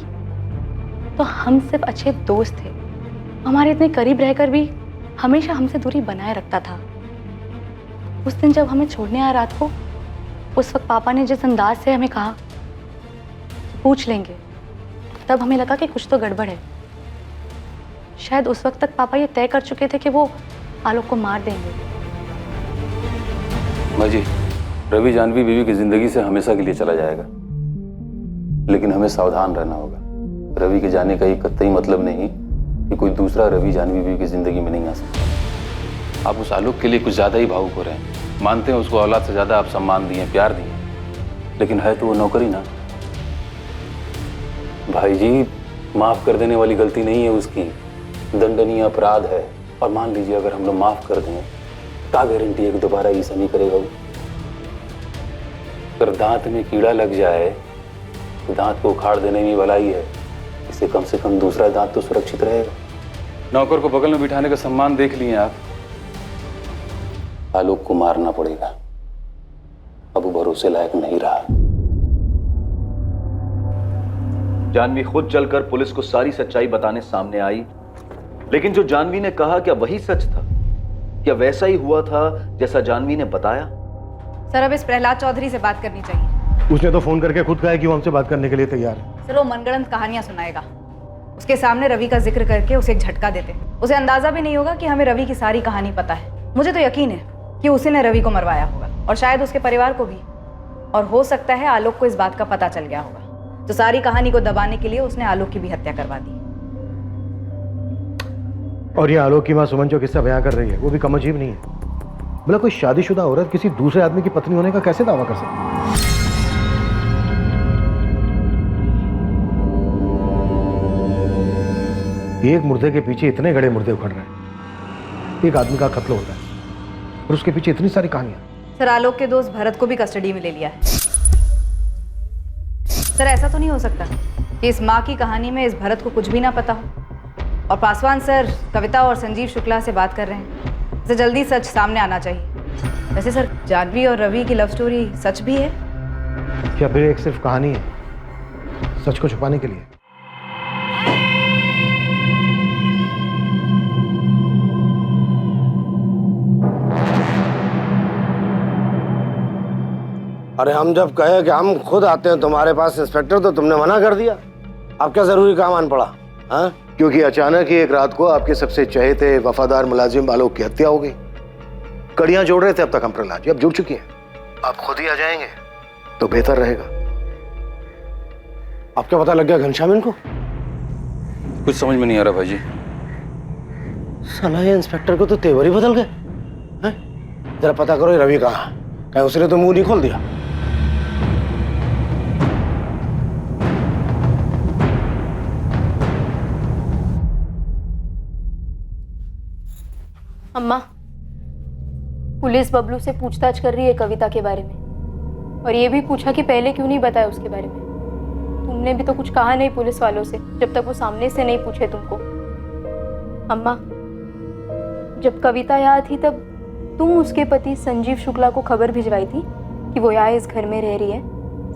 तो हम सिर्फ अच्छे दोस्त थे। हमारे इतने करीब रहकर भी हमेशा हमसे दूरी बनाए रखता था। उस दिन जब हमें छोड़ने आया रात को, उस वक्त पापा ने जिस अंदाज से हमें कहा पूछ लेंगे, तब हमें लगा कि कुछ तो गड़बड़ है। शायद उस वक्त तक पापा ये तय कर चुके थे कि वो आलोक को मार देंगे। माँ जी, रवि जानवी बीवी की जिंदगी से हमेशा के लिए चला जाएगा, लेकिन हमें सावधान रहना होगा। रवि के जाने का ये कतई मतलब नहीं कि कोई दूसरा रवि जानवी बीवी की जिंदगी में नहीं आ सकता। आप उस आलोक के लिए कुछ ज्यादा ही भावुक हो रहे हैं। मानते हैं उसको औलाद से ज्यादा आप सम्मान दिए, प्यार दिए, लेकिन है तो वो नौकरी ना। भाई जी, माफ कर देने वाली गलती नहीं है उसकी, दंडनीय अपराध है। और मान लीजिए अगर हम लोग माफ कर दें, क्या गारंटी है कि दोबारा ऐसा नहीं करेगा वो? अगर दांत में कीड़ा लग जाए तो दांत को उखाड़ देने में भलाई है, इससे कम से कम दूसरा दांत तो सुरक्षित रहेगा। नौकर को बगल में बिठाने का सम्मान देख लिए आप। आलोक को मारना पड़ेगा, अब वो भरोसे लायक नहीं रहा। जानवी खुद चलकर पुलिस को सारी सच्चाई बताने सामने आई, लेकिन जो जानवी ने कहा क्या वही सच था? क्या वैसा ही हुआ था जैसा जानवी ने बताया? सर अब इस प्रहलाद चौधरी से बात करनी चाहिए। उसने तो फोन करके खुद कहा है कि वो हमसे बात करने के लिए तैयार है। सर वो मनगढ़ंत कहानियां सुनाएगा। उसके सामने रवि का जिक्र करके उसे एक झटका देते, उसे अंदाजा भी नहीं होगा कि हमें रवि की सारी कहानी पता है। मुझे तो यकीन है कि उसी ने रवि को मरवाया होगा और शायद उसके परिवार को भी, और हो सकता है आलोक को इस बात का पता चल गया होगा, तो सारी कहानी को दबाने के लिए उसने आलोक की भी हत्या करवा दी। और ये आलोक की मां सुमन जो किस्सा बयां कर रही है वो भी कम अजीब नहीं है। बोला कोई शादीशुदा औरत किसी दूसरे आदमी की पत्नी होने का कैसे दावा कर सकती है? एक मुर्दे के पीछे इतने गड़े मुर्दे उखड़ रहे हैं। एक आदमी का कत्ल होता है और उसके पीछे इतनी सारी कहानियां। सर आलोक के दोस्त भरत को भी कस्टडी में ले लिया है। सर ऐसा तो नहीं हो सकता कि इस माँ की कहानी में इस भरत को कुछ भी ना पता हो, और पासवान सर कविता और संजीव शुक्ला से बात कर रहे हैं, इसे जल्दी सच सामने आना चाहिए। वैसे सर जानवी और रवि की लव स्टोरी सच भी है क्या फिर एक सिर्फ कहानी है सच को छुपाने के लिए? अरे हम जब कहे कि हम खुद आते हैं तुम्हारे पास इंस्पेक्टर, तो तुमने मना कर दिया। अब क्या जरूरी काम आन पड़ा? हाँ, क्योंकि अचानक ही एक रात को आपके सबसे चहेते वफादार मुलाजिम आलोक की हत्या हो गई। कड़ियां जोड़ रहे थे अब तक हम प्रहलाद जी, अब जुड़ चुकी हैं। आप खुद ही आ जाएंगे तो बेहतर रहेगा। आपका पता लग गया घनश्याम इनको? कुछ समझ में नहीं आ रहा भाई जी। साला ये इंस्पेक्टर को तो तेवर ही बदल गए हैं। जरा पता करो ये रवि कहाँ, कहीं उसने तो मुंह नहीं खोल दिया। अम्मा, पुलिस बबलू से पूछताछ कर रही है कविता के बारे में, और ये भी पूछा कि पहले क्यों नहीं बताया उसके बारे में। तुमने भी तो कुछ कहा नहीं पुलिस वालों से जब तक वो सामने से नहीं पूछे तुमको। अम्मा, जब कविता यहाँ थी तब तुम उसके पति संजीव शुक्ला को खबर भिजवाई थी कि वो यहाँ इस घर में रह रही है।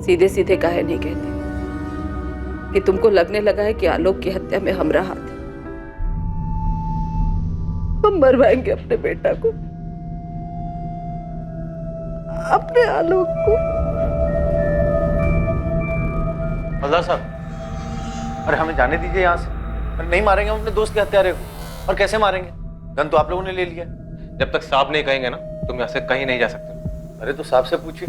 सीधे सीधे काहे नहीं कहते कि तुमको लगने लगा है कि आलोक की हत्या में हमारा हाथ है। हम मरवाएंगे अपने बेटा को, अपने आलोक को। हवलदार साहब, अरे हमें जाने दीजिए यहाँ से। नहीं मारेंगे हम अपने दोस्त के हत्यारे को। और कैसे मारेंगे? गन तो आप लोगों ने ले लिया। जब तक साहब नहीं कहेंगे ना तुम यहाँ से कहीं नहीं जा सकते। अरे तो साहब से पूछिए।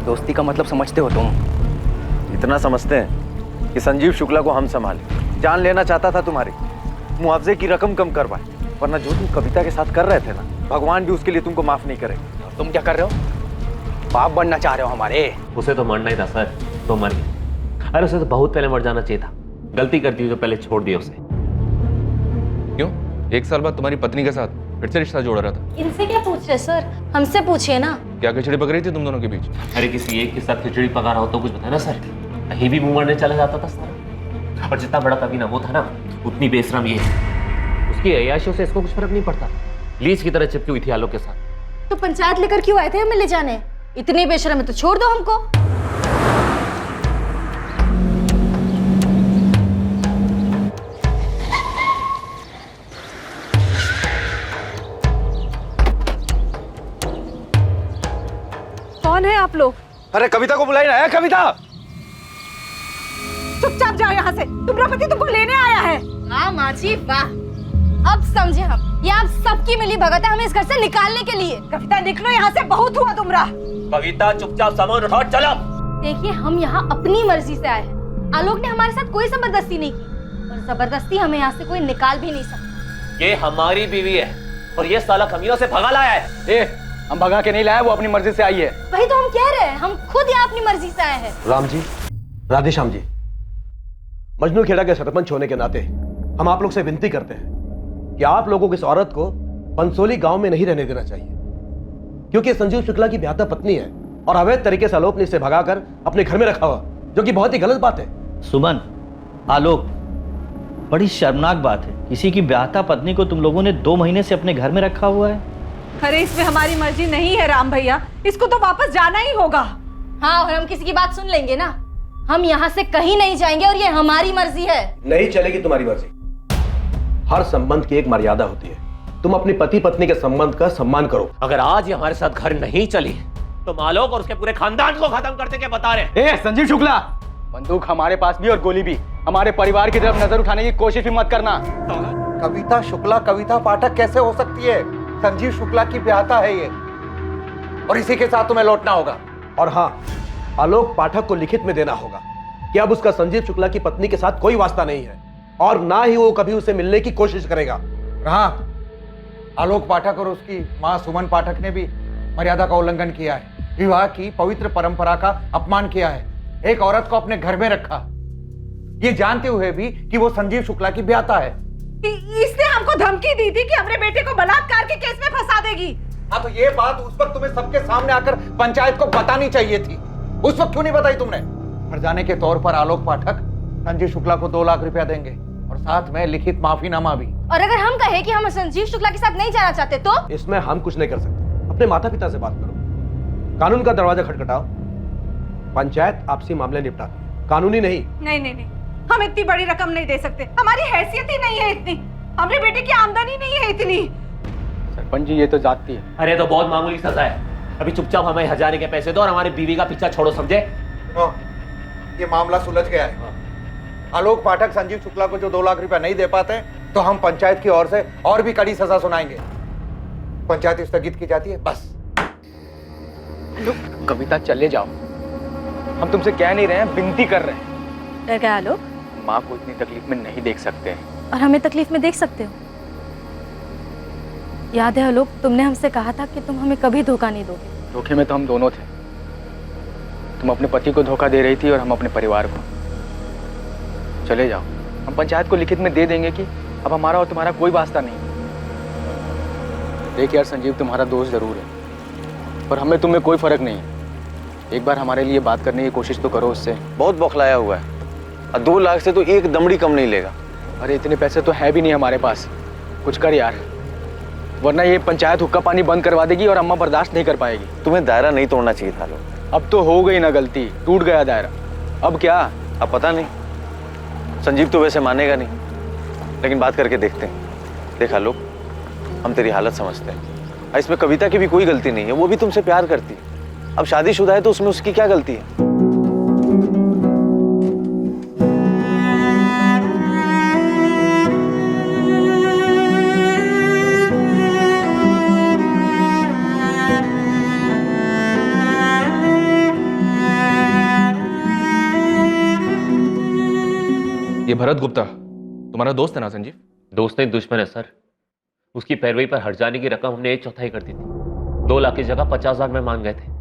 दोस्ती का मतलब समझते हो तुम? इतना समझते हैं कि संजीव शुक्ला को हम संभाले। जान लेना चाहता था तुम्हारी, मुआवजे की रकम कम करवाए, वरना जो तुम कविता के साथ कर रहे थे ना, भगवान भी उसके लिए तुमको माफ नहीं करेगा। तुम क्या कर रहे हो? बाप बनना चाह रहे हो हमारे? उसे तो मरना ही था सर, तो मर गया। अरे उसे तो बहुत पहले मर जाना चाहिए था। गलती कर दी जो पहले छोड़ दिया उसे। क्यों? 1 साल बाद तुम्हारी पत्नी के साथ फिर से रिश्ता जोड़ रहा था। इनसे क्या पूछ रहे सर, हमसे पूछिए ना। क्या खिचड़ी पक रही थी तुम दोनों के बीच? अरे किसी एक के साथ खिचड़ी पका रहा हो तो कुछ बताया ना सर। कहीं भी मुंह मारने चला जाता था सर। और जितना बड़ा कभी ना वो था ना, उतनी बेशरम ये है। उसकी अय्याशियों से इसको कुछ फर्क नहीं पड़ता। लीज की तरह चिपकी हुई थी आलोक के साथ। तो पंचायत लेकर क्यों आए थे हमें ले जाने? इतनी बेशरम है तो छोड़ दो हमको। कौन है आप लोग? अरे कविता को बुलाई ना है। कविता, चुपचाप जाओ यहाँ से। तुम्हारा पति तुमको लेने आया है। वाह माँ जी वाह, अब समझे हम। ये आप सबकी मिली भगत है हमें इस घर से निकालने के लिए। कविता निकलो यहाँ से, बहुत हुआ तुमरा। कविता चुपचाप सामान उठाओ, चलो। देखिए हम यहाँ अपनी मर्जी से आए हैं। आलोक ने हमारे साथ कोई जबरदस्ती नहीं की, और जबरदस्ती हमें यहाँ से कोई निकाल भी नहीं सकता। ये हमारी बीवी है और ये साला कमीनों से भगा लाया है। हम भगा के नहीं लाए, वो अपनी मर्जी से आई है। वही तो हम कह रहे हैं, हम खुद यहाँ अपनी मर्जी से आए हैं। राम जी, राधेश्याम जी, मजनू खेड़ा के सरपंच होने के नाते हम आप लोग से विनती करते हैं कि आप लोगों को इस औरत को पंसोली गांव में नहीं रहने देना चाहिए, क्योंकि संजीव शुक्ला की ब्याहता पत्नी है और अवैध तरीके से आलोक ने इसे भगाकर अपने घर में रखा हुआ, जो कि बहुत ही गलत बात है। सुमन, आलोक, बड़ी शर्मनाक बात है, किसी की ब्याहता पत्नी को तुम लोगों ने 2 महीने से अपने घर में रखा हुआ है। अरे इसमें हमारी मर्जी नहीं है राम भैया, इसको तो वापस जाना ही होगा। हाँ, और हम किसी की बात सुन लेंगे ना, हम यहाँ से कहीं नहीं जाएंगे और ये हमारी मर्जी है। नहीं चलेगी तुम्हारी मर्जी। हर संबंध की एक मर्यादा होती है। तुम अपनी पति पत्नी के संबंध का सम्मान करो। अगर आज ये हमारे साथ घर नहीं चली तो आलोक और उसके पूरे खानदान को खत्म कर देंगे, बता रहे। ए संजीव शुक्ला, बंदूक हमारे पास भी और गोली भी। हमारे परिवार की तरफ नजर उठाने की कोशिश भी मत करना। कविता शुक्ला कविता पाठक कैसे हो सकती है? संजीव शुक्ला की ब्याहता है ये, और इसी के साथ तुम्हें लौटना होगा। और हाँ, आलोक पाठक को लिखित में देना होगा कि अब उसका संजीव शुक्ला की पत्नी के साथ कोई वास्ता नहीं है और ना ही वो कभी उसे मिलने की कोशिश करेगा। हाँ, आलोक पाठक और उसकी मां सुमन पाठक ने भी मर्यादा का उल्लंघन किया है, विवाह की पवित्र परंपरा का अपमान किया है, एक औरत को अपने घर में रखा, ये जानते हुए भी कि वो संजीव शुक्ला की ब्याहता है। इसने हमको धमकी दी थी कि अपने बेटे को बलात्कार के केस में फंसा देगी। हाँ, तो ये बात उस वक्त तुम्हें सबके सामने आकर पंचायत को बतानी चाहिए थी। उस वक्त क्यों नहीं बताई तुमने? हरजाने के तौर पर आलोक पाठक संजीव शुक्ला को 2 लाख रुपया देंगे और साथ में लिखित माफीनामा भी। और अगर हम कहें कि हम संजीव शुक्ला के साथ नहीं जाना चाहते तो? इसमें हम कुछ नहीं कर सकते। अपने माता पिता से बात करो, कानून का दरवाजा खटखटाओ, पंचायत आपसी मामले निपटाती है, कानूनी नहीं। नहीं, हम इतनी बड़ी रकम नहीं दे सकते, हमारी हैसियत ही नहीं है इतनी, हमारे बेटे की आमदनी नहीं है इतनी। सरपंच जी, ये तो जाती है। अरे तो बहुत मामूली सजा है, अभी चुपचाप हमें हजारे के पैसे दो और हमारी बीवी का पीछा छोड़ो, समझे? ये मामला सुलझ गया है। आलोक पाठक संजीव शुक्ला को जो 2 लाख रुपया नहीं दे पाते तो हम पंचायत की ओर से और भी कड़ी सजा सुनाएंगे। पंचायत स्थगित की जाती है, बस। कविता, चले जाओ, हम तुमसे कह नहीं रहे हैं, विनती कर रहे हैं। डर गया आलोक? माँ को इतनी तकलीफ में नहीं देख सकते हैं। और हमें तकलीफ में देख सकते हो? याद है आलोक, तुमने हमसे कहा था कि तुम हमें कभी धोखा नहीं दोगे। धोखे में तो हम दोनों थे। तुम अपने पति को धोखा दे रही थी और हम अपने परिवार को। चले जाओ, हम पंचायत को लिखित में दे देंगे कि अब हमारा और तुम्हारा कोई वास्ता नहीं। देख यार संजीव, तुम्हारा दोस्त जरूर है, पर हमें तुम्हें कोई फर्क नहीं है। एक बार हमारे लिए बात करने की कोशिश तो करो उससे। बहुत बौखलाया हुआ है, 2 लाख से तो एक दमड़ी कम नहीं लेगा। अरे इतने पैसे तो है भी नहीं हमारे पास, कुछ कर यार, वरना ये पंचायत हुक्का पानी बंद करवा देगी और अम्मा बर्दाश्त नहीं कर पाएगी। तुम्हें दायरा नहीं तोड़ना चाहिए था लोग। अब तो हो गई ना गलती, टूट गया दायरा, अब क्या? अब पता नहीं, संजीव तो वैसे मानेगा नहीं, लेकिन बात करके देखते हैं। देखा लोग, हम तेरी हालत समझते हैं, इसमें कविता की भी कोई गलती नहीं है, वो भी तुमसे प्यार करती है। अब शादीशुदा है तो उसमें उसकी क्या गलती है? ये भरत गुप्ता तुम्हारा दोस्त है ना संजीव? दोस्त नहीं, दुश्मन है सर। उसकी पैरवी पर हट जाने की रकम हमने 1/4 कर दी थी। 2 लाख की जगह 50 लाख में मान गए थे।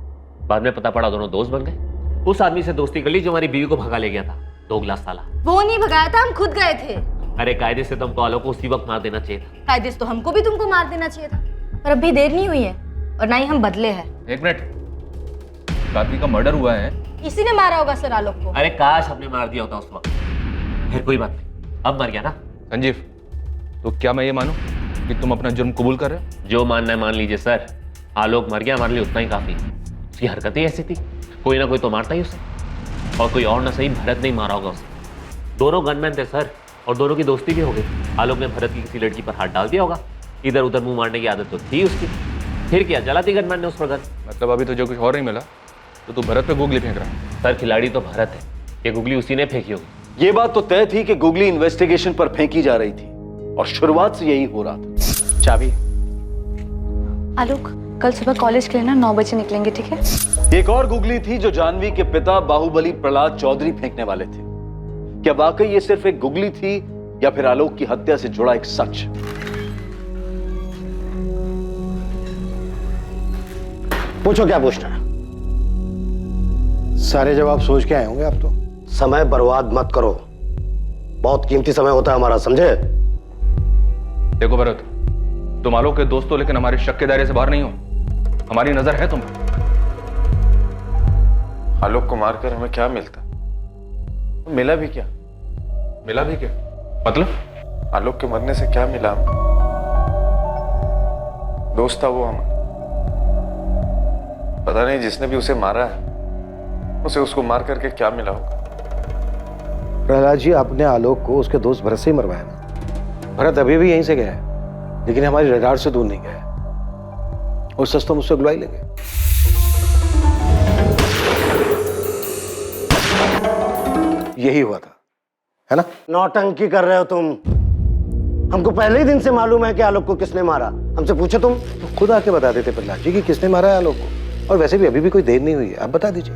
बाद में पता पड़ा दोनों दोस्त बन गए। उस आदमी से दोस्ती कर ली जो हमारी बीवी को भगा ले गया था, दोगला साला। वो नहीं भगाया था, हम खुद गए थे। अरे कायदे से तुमको आलोक को उसी वक्त मार देना चाहिए था। कायदे से तो हमको भी तुमको मार देना चाहिए था, पर अभी देर नहीं हुई है और ना ही हम बदले हैं। 1 मिनट, आदमी का मर्डर हुआ है। इसी ने मारा होगा सर आलोक को। अरे काश हमने मार दिया होता उस वक्त। फिर कोई बात नहीं, अब मर गया ना। संजीव, तो क्या मैं ये मानूं कि तुम अपना जुर्म कबूल कर रहे हो? जो मानना है मान लीजिए सर। आलोक मर गया, हमारे लिए उतना ही काफी है। उसकी हरकतें ऐसी थी, कोई ना कोई तो मारता ही उसे, और कोई और ना सही भरत नहीं मारा होगा उसे। दोनों गनमैन थे सर, और दोनों की दोस्ती भी हो गई। आलोक ने भरत की किसी लड़की पर हाथ डाल दिया होगा, इधर उधर मुंह मारने की आदत तो थी उसकी। फिर क्या, जला दी गनमैन ने उस पर गन। मतलब अभी तो जो कुछ और नहीं मिला तो तू भरत पे गुगली फेंक रहा है? सर खिलाड़ी तो भरत है, ये गुगली उसी ने फेंकी होगी। ये बात तो तय थी कि गुगली इन्वेस्टिगेशन पर फेंकी जा रही थी, और शुरुआत से यही हो रहा था। चाबी? आलोक, कल सुबह कॉलेज के लिए ना 9 बजे निकलेंगे, ठीक है? एक और गुगली थी जो जानवी के पिता बाहुबली प्रहलाद चौधरी फेंकने वाले थे। क्या वाकई ये सिर्फ एक गुगली थी या फिर आलोक की हत्या से जुड़ा एक सच? पूछो क्या पूछना है। सारे जवाब सोच के आए होंगे आप तो। समय बर्बाद मत करो, बहुत कीमती समय होता है हमारा, समझे? देखो भरत, तुम आलोक के दोस्त हो, लेकिन हमारे शक के दायरे से बाहर नहीं हो। हमारी नजर है तुम पर। आलोक को मारकर हमें क्या मिलता? मिला भी क्या? मिला भी क्या? मतलब? आलोक के मरने से क्या मिला? दोस्त था वो हमारा। पता नहीं जिसने भी उसे मारा है उसे उसको मार करके क्या मिला होगा। प्रहलाद जी, आपने आलोक को उसके दोस्त भरत से ही मरवाया ना। भरत अभी भी यहीं से गया है, लेकिन हमारी रडार से दूर नहीं गया है। और सच तो मुझसे गुलाई लगे। यही हुआ था, है ना? नौटंकी कर रहे हो तुम। हमको पहले ही दिन से मालूम है कि आलोक को किसने मारा। हमसे पूछो तुम। तो खुद आके बता देते प्रहलाद जी कि किसने मारा है आलोक को। और वैसे भी अभी भी कोई देर नहीं हुई है, आप बता दीजिए।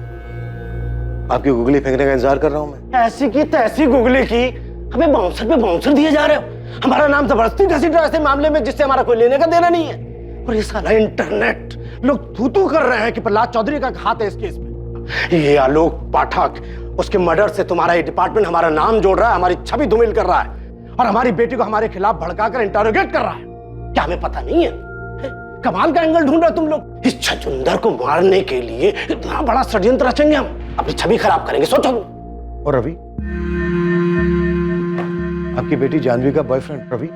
आपकी गुगली फेंकने का इंतजार कर रहा हूं मैं। ऐसी की तैसी गुगली की, हमें बाउंसर पे बाउंसर दिए जा रहे हो। हमारा नाम जबरदस्ती घसीट रहा है ऐसे मामले में जिससे हमारा कोई लेने का देना नहीं है। और ये सारा इंटरनेट लोग थू कर रहे हैं कि प्रहलाद चौधरी का हाथ है इस केस में। ये आलोक पाठक, उसके मर्डर से तुम्हारा ये डिपार्टमेंट हमारा नाम जोड़ रहा है, हमारी छवि धूमिल कर रहा है और हमारी बेटी को हमारे खिलाफ भड़काकर इंटरोगेट कर रहा है। क्या हमें पता नहीं है? कमाल का एंगल ढूंढ रहे हो तुम लोग। इस छछुंदर को मारने के लिए इतना बड़ा षड्यंत्र रचेंगे हम, अपनी छवि खराब करेंगे, सोचो। और रवि, आपकी बेटी जानवी का बॉयफ्रेंड रवि,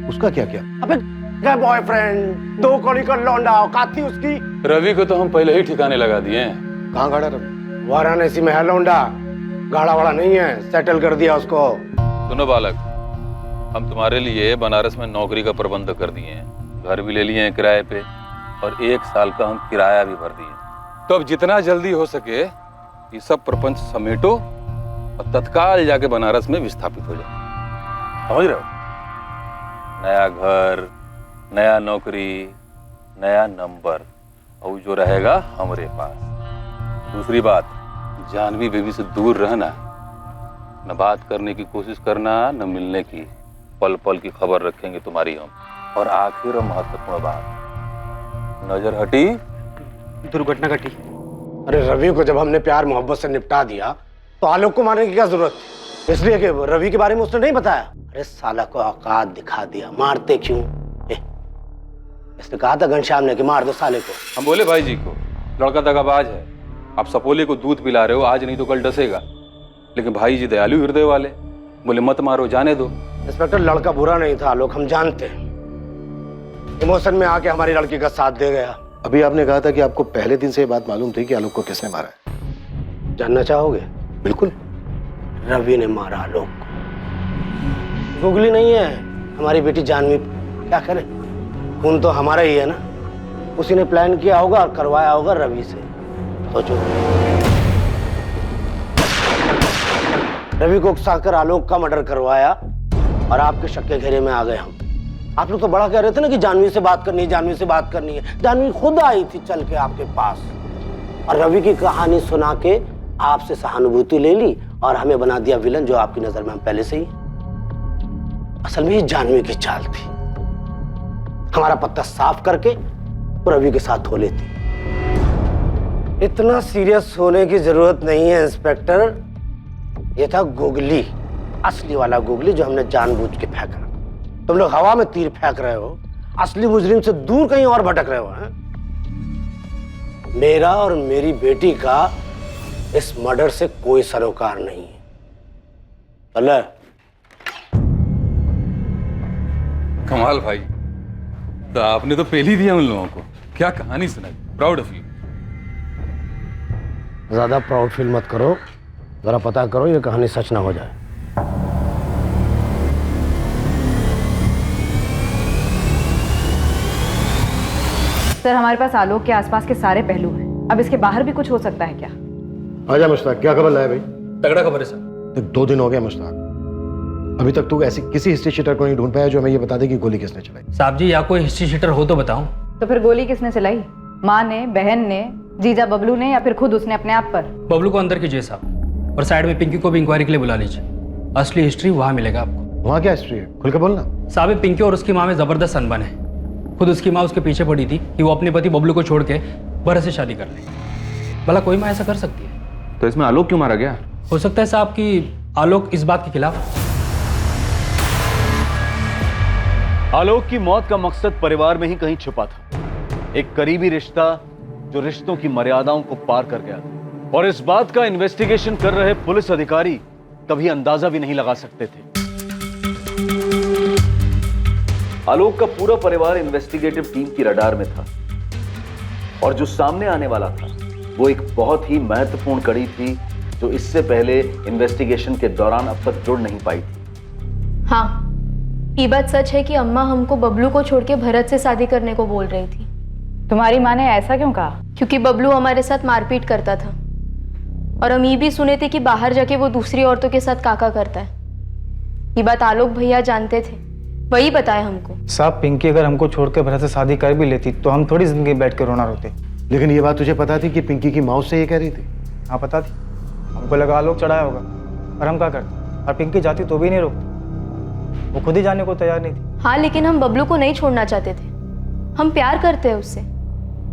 उसका क्या किया? अबे क्या बॉयफ्रेंड? 2 कौड़ी का लौंडा औकात थी उसकी। रवि को तो हम पहले ही ठिकाने लगा दिए हैं। कहाँ गाड़ा रवि? वाराणसी में है लौंडा, गाड़ा वाड़ा नहीं है, सेटल कर दिया उसको। सुनो बालक, हम तुम्हारे लिए बनारस में नौकरी का प्रबंध कर दिए हैं, घर भी ले लिए हैं किराए पे और 1 साल का हम किराया भी भर दिए। तो अब जितना जल्दी हो सके ये सब प्रपंच समेटो और तत्काल जाके बनारस में विस्थापित हो जाओ। समझ रहे हो? नया घर, नया नौकरी, नया नंबर, और जो रहेगा हमारे पास। दूसरी बात, जानवी बेबी से दूर रहना, न बात करने की कोशिश करना, न मिलने की। पल पल की खबर रखेंगे तुम्हारी हम। और आखिर महत्वपूर्ण बात, नजर हटी दुर्घटना घटी। अरे रवि को जब हमने प्यार मोहब्बत से निपटा दिया तो आलोक को मारने की क्या जरूरत थी? इसलिए कि रवि के बारे में उसने नहीं बताया। अरे साला को औकात दिखा दिया, मारते क्यों? इसने कहा था घनश्याम ने कि मार दो साले को। हम बोले भाई जी को, लड़का दगाबाज है, आप सपोले को दूध पिला रहे हो, आज नहीं तो कल डसेगा। लेकिन भाई जी दयालु हृदय वाले, बोले मत मारो, जाने दो। इंस्पेक्टर, लड़का बुरा नहीं था आलोक, हम जानते हैं। इमोशन में आके हमारी लड़की का साथ दे गया। अभी आपने कहा था कि आपको पहले दिन से ये बात मालूम थी कि आलोक को किसने मारा है। जानना चाहोगे? बिल्कुल। रवि ने मारा आलोक को। गुगली नहीं है, हमारी बेटी जानवी। क्या करें, खून तो हमारा ही है ना। उसी ने प्लान किया होगा और करवाया होगा रवि से। सोचो, रवि को उकसाकर आलोक का मर्डर करवाया और आपके शक के घेरे में आ गए हम। आप लोग तो बड़ा कह रहे थे ना कि जानवी से बात करनी है, जानवी से बात करनी है। जानवी खुद आई थी चल के आपके पास और रवि की कहानी सुना के आपसे सहानुभूति ले ली और हमें बना दिया विलन, जो आपकी नजर में हम पहले से ही। असल में ये जानवी की चाल थी, हमारा पत्ता साफ करके रवि के साथ हो लेती। इतना सीरियस होने की जरूरत नहीं है इंस्पेक्टर। ये था गुगली, असली वाला गुगली जो हमने जानबूझ के फेंका। तुम लोग हवा में तीर फेंक रहे हो, असली मुजरिम से दूर कहीं और भटक रहे हो। हैं? मेरा और मेरी बेटी का इस मर्डर से कोई सरोकार नहीं है। चले। कमाल भाई, तो आपने तो पहले ही दिया उन लोगों को। क्या कहानी सुनाई, प्राउड ऑफ यू। ज्यादा प्राउड फील मत करो, जरा पता करो ये कहानी सच ना हो जाए। सर, हमारे पास आलोक के आसपास के सारे पहलू हैं। अब इसके बाहर भी कुछ हो सकता है क्या? आजा मुश्ताक, क्या खबर लाया भाई? तगड़ा खबर है सर। देख, 2 दिन हो गया मुश्ताक, अभी तक तू ऐसी किसी हिस्ट्री शीटर को नहीं ढूंढ पाया जो हमें ये बता दे कि गोली किसने चलाई। साहब जी, या कोई हिस्ट्री शीटर हो तो बताऊं। तो फिर गोली किसने चलाई? माँ ने, बहन ने, जीजा बबलू ने, या फिर खुद उसने अपने आप पर? बबलू को अंदर कीजिए साहब, और साइड में पिंकी को भी इंक्वायरी के लिए बुला लीजिए। असली हिस्ट्री वहाँ मिलेगा आपको। वहाँ क्या हिस्ट्री है, खुल के बोलना। साहब, पिंकी और उसकी माँ में जबरदस्त अनबन है। खुद उसकी माँ उसके पीछे पड़ी थी कि वो अपने पति बबलू को छोड़ के भरत से शादी कर ले। भला कोई माँ ऐसा कर सकती है? तो इसमें आलोक क्यों मारा गया? हो सकता है साहब कि आलोक इस बात के खिलाफ। आलोक की मौत का मकसद परिवार में ही कहीं छुपा था, एक करीबी रिश्ता जो रिश्तों की मर्यादाओं को पार कर गया। और इस बात का इन्वेस्टिगेशन कर रहे पुलिस अधिकारी कभी अंदाजा भी नहीं लगा सकते थे आलोक का पूरा परिवार इन्वेस्टिगेटिव टीम की रडार में था और जो सामने आने वाला था वो एक बहुत ही महत्वपूर्ण कड़ी थी जो इससे पहले इन्वेस्टिगेशन के दौरान अब तक जुड़ नहीं पाई थी। हाँ, ये बात सच है कि अम्मा हमको बबलू को छोड़ के भरत से शादी करने को बोल रही थी। तुम्हारी माँ ने ऐसा क्यों कहा? क्योंकि बबलू हमारे साथ मारपीट करता था और हम ये भी सुने थे कि बाहर जाके वो दूसरी औरतों के साथ काका करता है। ये बात आलोक भैया जानते थे, वही बताया हमको। साहब, पिंकी अगर हमको छोड़ के भरत से शादी कर भी लेती तो हम थोड़ी जिंदगी बैठ के रोना रोते। लेकिन ये बात तुझे पता थी कि पिंकी की माँ से ये कह रही थी? हाँ पता थी, हमको लगा आलोक चढ़ाया होगा, और हम क्या करते? और पिंकी जाती तो भी नहीं रोकती, वो खुद ही जाने को तैयार नहीं थी। हाँ, लेकिन हम बबलू को नहीं छोड़ना चाहते थे, हम प्यार करते हैं उससे,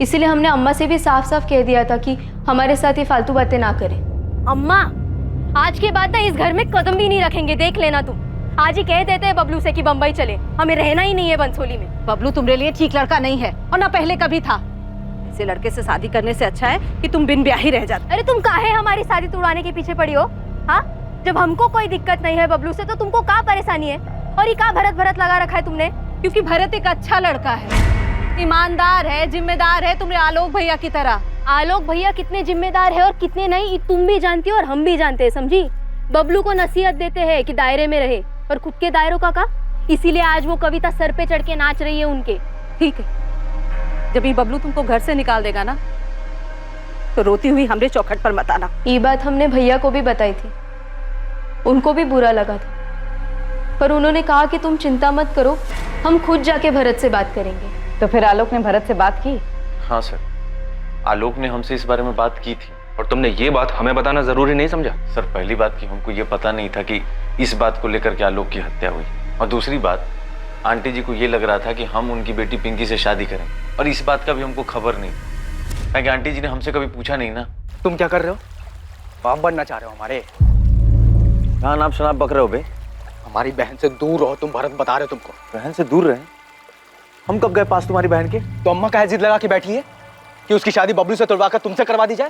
इसीलिए हमने अम्मा से भी साफ साफ कह दिया था कि हमारे साथ ये फालतू बातें ना करें। अम्मा, आज के बाद ना इस घर में कदम भी नहीं रखेंगे, देख लेना तुम। आज ही कह देते हैं बबलू से कि बम्बई चले, हमें रहना ही नहीं है बंसोली में। बबलू तुम्हारे लिए ठीक लड़का नहीं है और ना पहले कभी था। ऐसे लड़के से शादी करने से अच्छा है कि तुम बिन ब्याह ही रह जाते। अरे तुम काहे हमारी शादी तुड़वाने के पीछे पड़ी हो? हाँ, जब हमको कोई दिक्कत नहीं है बबलू से तो तुमको क्या परेशानी है? और ये क्या भरत भरत लगा रखा है तुमने? क्योंकि भरत एक अच्छा लड़का है, ईमानदार है, जिम्मेदार है, तुम्हारे आलोक भैया की तरह। आलोक भैया कितने जिम्मेदार है और कितने नहीं, तुम भी जानती हो और हम भी जानते हैं, समझी? बबलू को नसीहत देते हैं कि दायरे में रहे, और खुद के दायरों का इसीलिए आज वो कविता सर पे चढ़ के नाच रही है उनके। ठीक है, जब ये बबलू तुमको घर से निकाल देगा ना तो रोती हुई हमरे चौखट पर मत आना। ये बात हमने भैया को भी बताई थी, उनको भी बुरा लगा था, पर उन्होंने कहा कि तुम चिंता मत करो, हम खुद जाके भरत से बात करेंगे। तो फिर आलोक ने भरत से बात की? हाँ सर, आलोक ने हमसे इस बारे में बात की थी। और तुमने ये बात हमें बताना जरूरी नहीं समझा? सर, पहली बात कि हमको ये पता नहीं था कि इस बात को लेकर के आलोक की हत्या हुई, और दूसरी बात आंटी जी को ये लग रहा था कि हम उनकी बेटी पिंकी से शादी करें, और इस बात का भी हमको खबर नहीं, क्योंकि आंटी जी ने हमसे कभी पूछा नहीं ना। तुम क्या कर रहे हो? बाप बनना चाह रहे हो हमारे? कहाँ नाम शनाब बक रहे हो बे? हमारी बहन से दूर रहो, तुम भरत बता रहे हो तुमको। बहन से दूर रहे? हम कब गए पास तुम्हारी बहन के? तो अम्मा का जिद लगा के बैठी है कि उसकी शादी बबलू से तुड़वा कर तुमसे करवा दी जाए।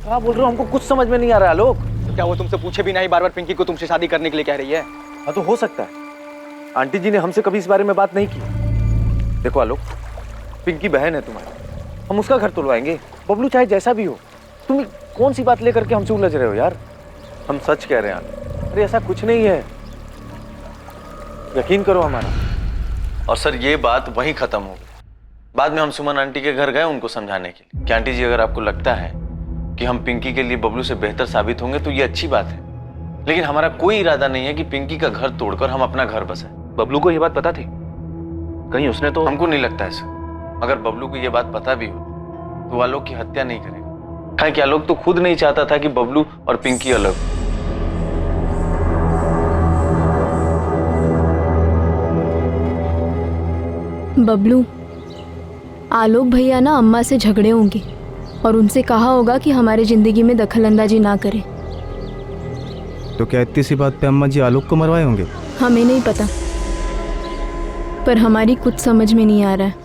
क्या बोल रहे हो? हमको कुछ समझ में नहीं आ रहा है आलोक। तो क्या वो तुमसे पूछे भी नहीं बार बार पिंकी को तुमसे शादी करने के लिए कह रही है? हाँ तो हो सकता है, आंटी जी ने हमसे कभी इस बारे में बात नहीं की। देखो आलोक, पिंकी बहन है तुम्हारी, हम उसका घर तुड़वाएंगे, बबलू चाहे जैसा भी हो। तुम कौन सी बात लेकर के हमसे उलझ रहे हो यार? हम सच कह रहे हैं। अरे ऐसा कुछ नहीं है, यकीन करो हमारा। और सर, ये बात वहीं खत्म हो गई। बाद में हम सुमन आंटी के घर गए उनको समझाने के लिए कि आंटी जी, अगर आपको लगता है कि हम पिंकी के लिए बबलू से बेहतर साबित होंगे तो ये अच्छी बात है, लेकिन हमारा कोई इरादा नहीं है कि पिंकी का घर तोड़कर हम अपना घर बसाएं। बबलू को ये बात पता थी? कहीं उसने तो... हमको नहीं लगता है सर, अगर बबलू को ये बात पता भी हो तो वो आलोक की हत्या नहीं करेगा, क्योंकि आलोक तो खुद नहीं चाहता था कि बबलू और पिंकी अलग हो। बबलू, आलोक भैया ना अम्मा से झगड़े होंगे और उनसे कहा होगा कि हमारे जिंदगी में दखल अंदाजी ना करें। तो क्या इतनी सी बात पे अम्मा जी आलोक को मरवाए होंगे? हमें नहीं पता, पर हमारी कुछ समझ में नहीं आ रहा है।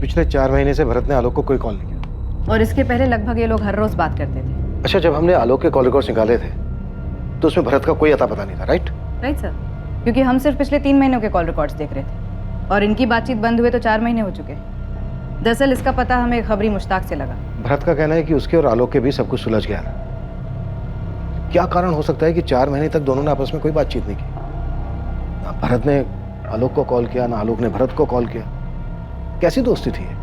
पिछले 4 महीने से भरत ने आलोक को कोई कॉल नहीं किया। और इसके पहले लगभग ये लोग हर रोज बात करते थे। अच्छा, जब हमने आलोक के कॉल रिकॉर्ड्स निकाले थे तो उसमें भरत का कोई अता पता नहीं था, राइट? राइट सर, क्योंकि हम सिर्फ पिछले 3 महीनों के कॉल रिकॉर्ड्स देख रहे थे और इनकी बातचीत बंद हुए तो 4 महीने हो चुके। दरअसल इसका पता हमें खबरी मुश्ताक से लगा। भरत का कहना है कि उसके और आलोक के बीच सब कुछ सुलझ गया था। क्या कारण हो सकता है कि 4 महीने तक दोनों ने आपस में कोई बातचीत नहीं की? ना भरत ने आलोक को कॉल किया, ना आलोक ने भरत को कॉल किया। कैसी दोस्ती थी ये?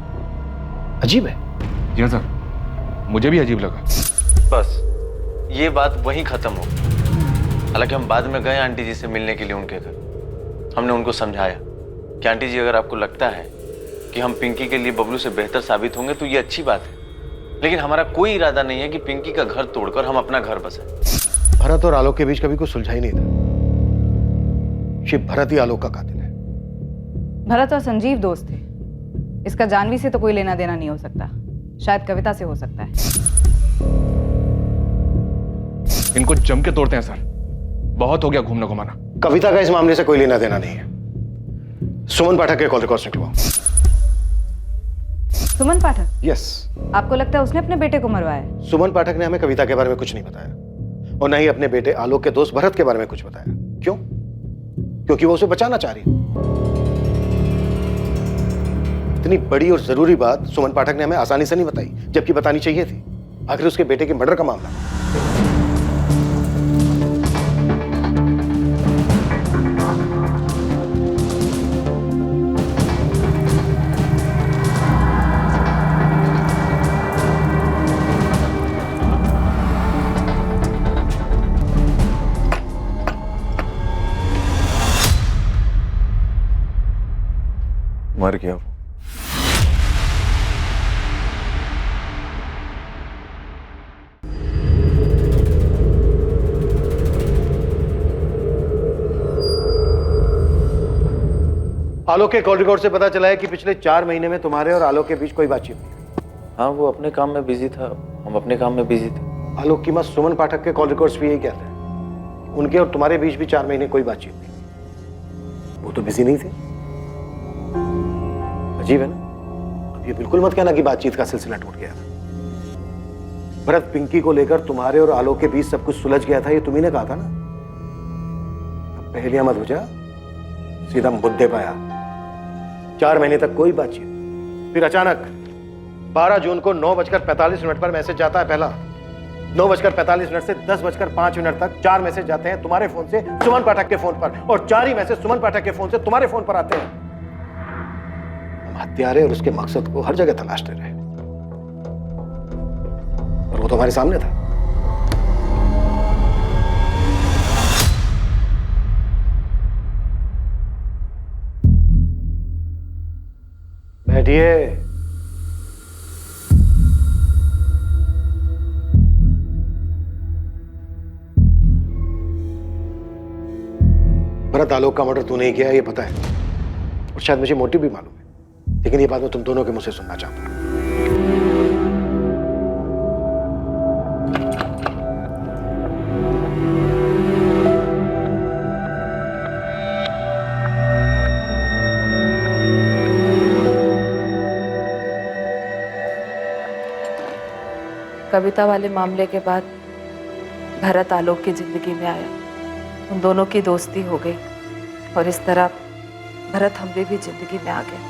अजीब है। जी सर, मुझे भी अजीब लगा। बस ये बात वहीं खत्म हो गई। हालांकि हम बाद में गए आंटी जी से मिलने के लिए उनके घर। हमने उनको समझाया कि आंटी जी, अगर आपको लगता है कि हम पिंकी के लिए बबलू से बेहतर साबित होंगे तो ये अच्छी बात है, लेकिन हमारा कोई इरादा नहीं है कि पिंकी का घर तोड़कर हम अपना घर बसाएं। भरत और आलोक के बीच कभी कुछ सुलझा ही नहीं था। शिव भरत ही आलोक का कातिल है। भरत और संजीव दोस्त थे। इसका जानवी से तो कोई लेना देना नहीं हो सकता, शायद कविता से हो सकता है। इनको जम के तोड़ते हैं सर, बहुत हो गया घूमना घुमाना। कविता का इस मामले से कोई लेना देना नहीं है। सुमन पाठक के कॉल रिकॉर्ड्स निकलवाओ। सुमन पाठक? यस। आपको लगता है उसने अपने बेटे को मरवाया है? सुमन पाठक ने हमें कविता के बारे में कुछ नहीं बताया और न ही अपने बेटे आलोक के दोस्त भरत के बारे में कुछ बताया। क्यों? क्योंकि वो उसे बचाना चाह रही। इतनी बड़ी और जरूरी बात सुमन पाठक ने हमें आसानी से नहीं बताई, जबकि बतानी चाहिए थी। आखिर उसके बेटे के मर्डर का मामला। मर गया वो। आलोक के कॉल रिकॉर्ड से पता चला है कि पिछले 4 महीने में तुम्हारे और आलोक के बीच कोई बातचीत नहीं। हाँ, वो अपने काम में बिजी था, हम अपने काम में बिजी थे। आलोक की मां सुमन पाठक के कॉल रिकॉर्ड्स भी यही कहते हैं। उनके और तुम्हारे बीच भी 4 महीने कोई बातचीत नहीं। वो तो बिजी नहीं थे। अजीब है ना? अब ये बिल्कुल मत कहना कि बातचीत का सिलसिला टूट गया था। भरत पिंकी को लेकर तुम्हारे और आलोक के बीच सब कुछ सुलझ गया था, ये तुम्ही ने कहा था ना। अब पहलियां मत बुझा, सीधा मुद्दे पे आया। 4 महीने तक कोई बातचीत, फिर अचानक 12 जून को 9:45 पर मैसेज जाता है पहला। 9:45 से 10:05 तक 4 मैसेज जाते हैं तुम्हारे फोन से सुमन पाठक के फोन पर, और 4 ही मैसेज सुमन पाठक के फोन से तुम्हारे फोन पर आते हैं। हम हत्यारे और उसके मकसद को हर जगह तलाशते रहे, और वो तो हमारे सामने था। बैठिए। भरत आलोक का मर्डर तूने ही किया है, ये पता है, और शायद मुझे मोटिव भी मालूम है, लेकिन ये बात मैं तुम दोनों के मुंह से सुनना चाहता हूं। कविता वाले मामले के बाद भरत आलोक की जिंदगी में आया, उन दोनों की दोस्ती हो गई, और इस तरह भरत हमरे भी जिंदगी में आ गया।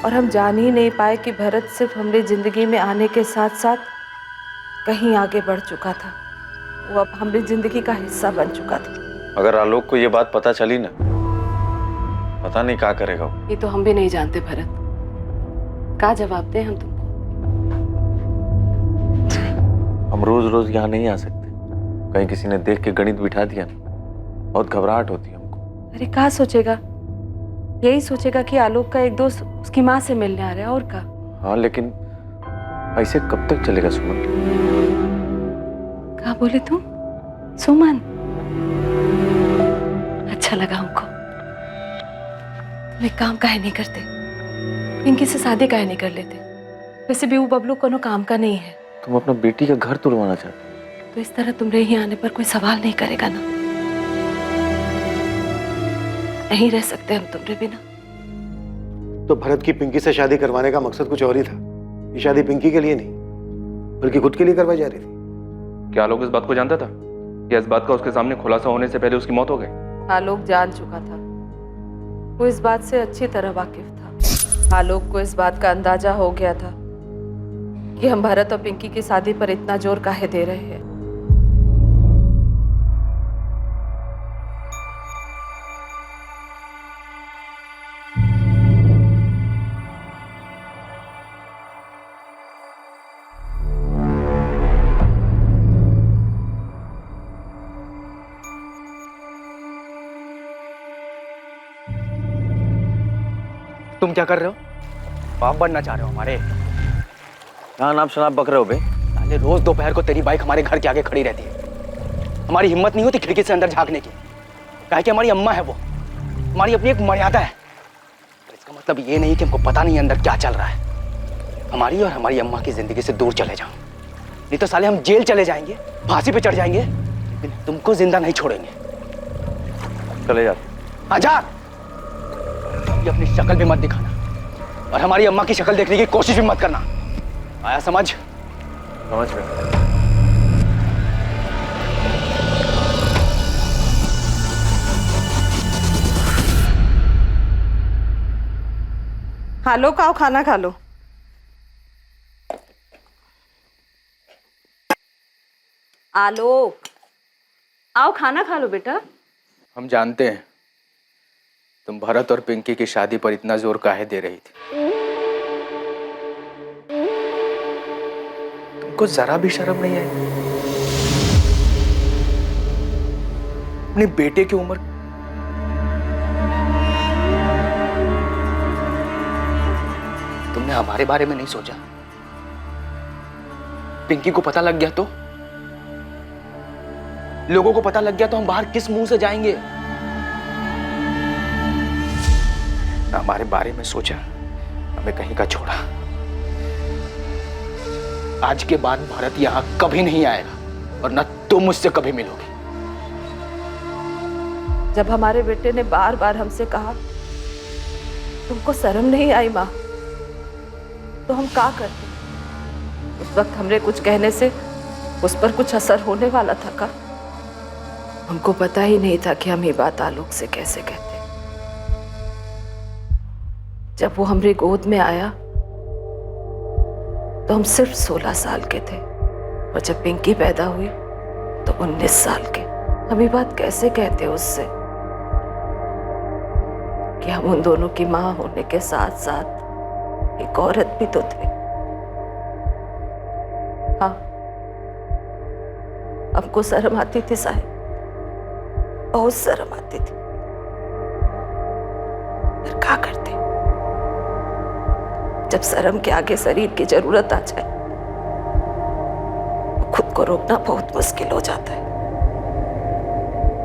और हम जान ही नहीं पाए कि भरत सिर्फ हमरे जिंदगी में आने के साथ साथ कहीं आगे बढ़ चुका था। वो अब हमरी जिंदगी का हिस्सा बन चुका था। अगर आलोक को ये बात पता चली ना, पता नहीं क्या करेगा वो। ये तो हम भी नहीं जानते भरत, क्या जवाब दें हम तुमको। हम रोज रोज यहाँ नहीं आ सकते, कहीं किसी ने देख के गणित बिठा दिया ना, बहुत घबराहट होती है हमको। अरे क्या सोचेगा, यही सोचेगा कि आलोक का एक दोस्त उसकी माँ से मिलने आ रहा है, और क्या। हाँ, लेकिन ऐसे कब तक चलेगा सुमन? क्या बोले तुम? सुमन? अच्छा लगा हमको। तुम एक काम काहे नहीं करते, पिंकी से शादी काहे नहीं कर लेते? वैसे भी वो बबलू कोनो काम का नहीं है। तुम अपना बेटी का घर तुड़वाना चाहते हो? तो इस तरह तुमरे ही आने पर कोई सवाल नहीं करेगा ना। नहीं रह सकते हम तुमरे बिना। तो भरत की पिंकी से शादी करवाने का मकसद कुछ और ही था। ये शादी पिंकी के लिए नहीं, बल्कि खुद के लिए करवाई जा रही थी। क्या आलोक इस बात को जानता था या इस बात का उसके सामने खुलासा होने से पहले उसकी मौत हो गई? आलोक जान चुका था, वो इस बात से अच्छी तरह वाकिफ था। आलोक को इस बात का अंदाजा हो गया था कि हम भरत और पिंकी की शादी पर इतना जोर काहे दे रहे हैं। तुम क्या कर रहे हो? बाप बनना चाह रहे हो हमारे? कहाँ नाप शनाप बक रहे हो बे? साले रोज दोपहर को तेरी बाइक हमारे घर के आगे खड़ी रहती है। हमारी हिम्मत नहीं होती खिड़की से अंदर झांकने की, काहे कि हमारी अम्मा है वो, हमारी अपनी एक मर्यादा है। तो इसका मतलब ये नहीं कि हमको पता नहीं अंदर क्या चल रहा है। हमारी और हमारी अम्मा की जिंदगी से दूर चले जाओ, नहीं तो साले हम जेल चले जाएंगे, फांसी पे चढ़ जाएंगे, लेकिन तुमको जिंदा नहीं छोड़ेंगे। चले जा। आजा, ये अपनी शक्ल भी मत दिखाना और हमारी अम्मा की शक्ल देखने की कोशिश भी मत करना, आया समझ? समझ गए। आलोक आओ खाना खा लो। आलोक आओ खाना खा लो बेटा। हम जानते हैं तुम भरत और पिंकी की शादी पर इतना जोर काहे दे रही थी। तुमको जरा भी शर्म नहीं आई? अपने बेटे की उम्र तुमने हमारे बारे में नहीं सोचा? पिंकी को पता लग गया तो, लोगों को पता लग गया तो हम बाहर किस मुंह से जाएंगे? हमारे बारे में सोचा, हमें कहीं का छोड़ा। आज के बाद भारत यहां कभी नहीं आएगा और न तुम मुझसे कभी मिलोगे। जब हमारे बेटे ने बार बार हमसे कहा तुमको शर्म नहीं आई माँ, तो हम क्या करते? उस वक्त हमने कुछ कहने से उस पर कुछ असर होने वाला था का? हमको पता ही नहीं था कि हम ये बात आलोक से कैसे कहते। जब वो हमारी गोद में आया तो हम सिर्फ 16 साल के थे और जब पिंकी पैदा हुई तो 19 साल के। हम ये बात कैसे कहते उससे कि हम उन दोनों की माँ होने के साथ साथ एक औरत भी तो थे। हाँ, हमको शर्म आती थी साहिब, बहुत शर्म आती थी, पर क्या करते? जब शर्म के आगे शरीर की जरूरत आ जाए तो खुद को रोकना बहुत मुश्किल हो जाता है।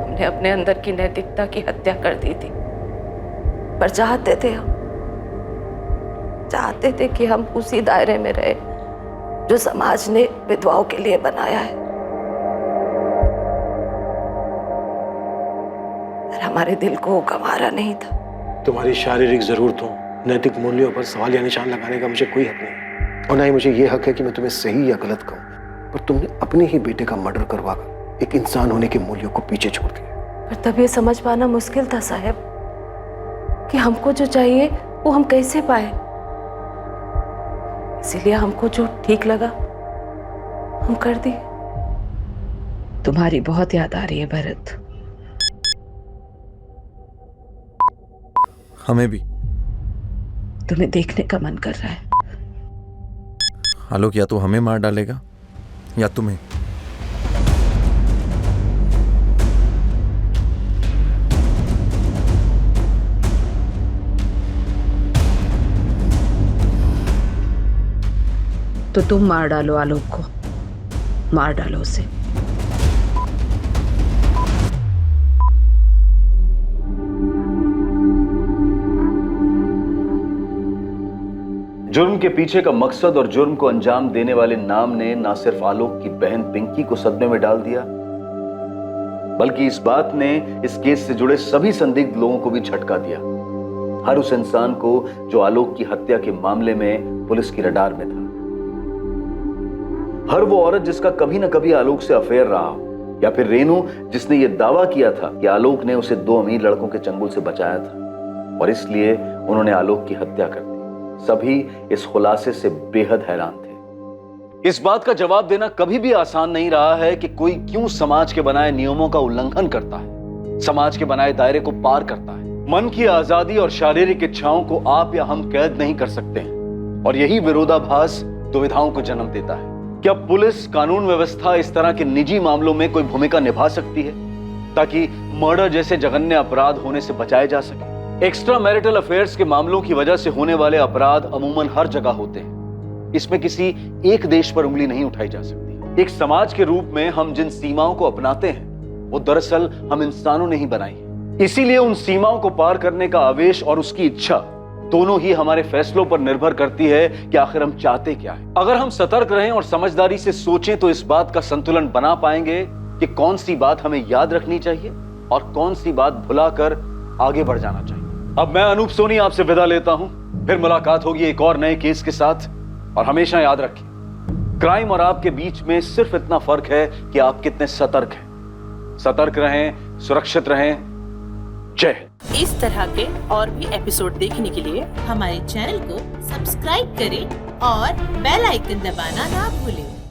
हमने अपने अंदर की नैतिकता की हत्या कर दी थी, पर चाहते थे कि हम उसी दायरे में रहे जो समाज ने विधवाओं के लिए बनाया है। पर हमारे दिल को गंवारा नहीं था। तुम्हारी शारीरिक जरूरतों, नैतिक मूल्यों पर सवाल या निशान लगाने का मुझे कोई हक नहीं, और ना ही मुझे ये हक है कि मैं तुम्हें सही या गलत कहूँ। पर तुमने अपने ही बेटे का मर्डर करवाकर एक इंसान होने के मूल्यों को पीछे छोड़ दिया। पर तब ये समझ पाना मुश्किल था साहब कि हमको जो चाहिए वो हम कैसे पाए। इसीलिए हमको जो ठीक लगा हम कर दिए। तुम्हारी बहुत याद आ रही है भरत। हमें भी। तुम्हें देखने का मन कर रहा है। आलोक या तो हमें मार डालेगा या तुम्हें। तो तुम मार डालो आलोक को, मार डालो उसे। जुर्म के पीछे का मकसद और जुर्म को अंजाम देने वाले नाम ने ना सिर्फ आलोक की बहन पिंकी को सदमे में डाल दिया, बल्कि इस बात ने इस केस से जुड़े सभी संदिग्ध लोगों को भी झटका दिया। हर उस इंसान को जो आलोक की हत्या के मामले में पुलिस की रडार में था, हर वो औरत जिसका कभी ना कभी आलोक से अफेयर रहा हो, या फिर रेनू जिसने ये दावा किया था कि आलोक ने उसे 2 अमीर लड़कों के चंगुल से बचाया था और इसलिए उन्होंने आलोक की हत्या कर दी। सभी इस खुलासे से बेहद हैरान थे। इस बात का जवाब देना कभी भी आसान नहीं रहा है कि कोई क्यों समाज के बनाए नियमों का उल्लंघन करता है, समाज के बनाए दायरे को पार करता है। मन की आजादी और शारीरिक इच्छाओं को आप या हम कैद नहीं कर सकते हैं, और यही विरोधाभास दुविधाओं को जन्म देता है। क्या पुलिस, कानून व्यवस्था इस तरह के निजी मामलों में कोई भूमिका निभा सकती है ताकि मर्डर जैसे जघन्य अपराध होने से बचाए जा सके? एक्स्ट्रा मैरिटल अफेयर्स के मामलों की वजह से होने वाले अपराध अमूमन हर जगह होते हैं, इसमें किसी एक देश पर उंगली नहीं उठाई जा सकती। एक समाज के रूप में हम जिन सीमाओं को अपनाते हैं वो दरअसल हम इंसानों ने ही बनाई है। इसीलिए उन सीमाओं को पार करने का आवेश और उसकी इच्छा दोनों ही हमारे फैसलों पर निर्भर करती है कि आखिर हम चाहते क्या है। अगर हम सतर्क रहें और समझदारी से सोचें तो इस बात का संतुलन बना पाएंगे कि कौन सी बात हमें याद रखनी चाहिए और कौन सी बात भुलाकर आगे बढ़ जाना चाहिए। अब मैं अनूप सोनी आपसे विदा लेता हूं, फिर मुलाकात होगी एक और नए केस के साथ। और हमेशा याद रखिए, क्राइम और आपके बीच में सिर्फ इतना फर्क है कि आप कितने सतर्क हैं। सतर्क रहें, सुरक्षित रहें। जय हिंद। इस तरह के और भी एपिसोड देखने के लिए हमारे चैनल को सब्सक्राइब करें और बेल आइकन दबाना ना भूलें।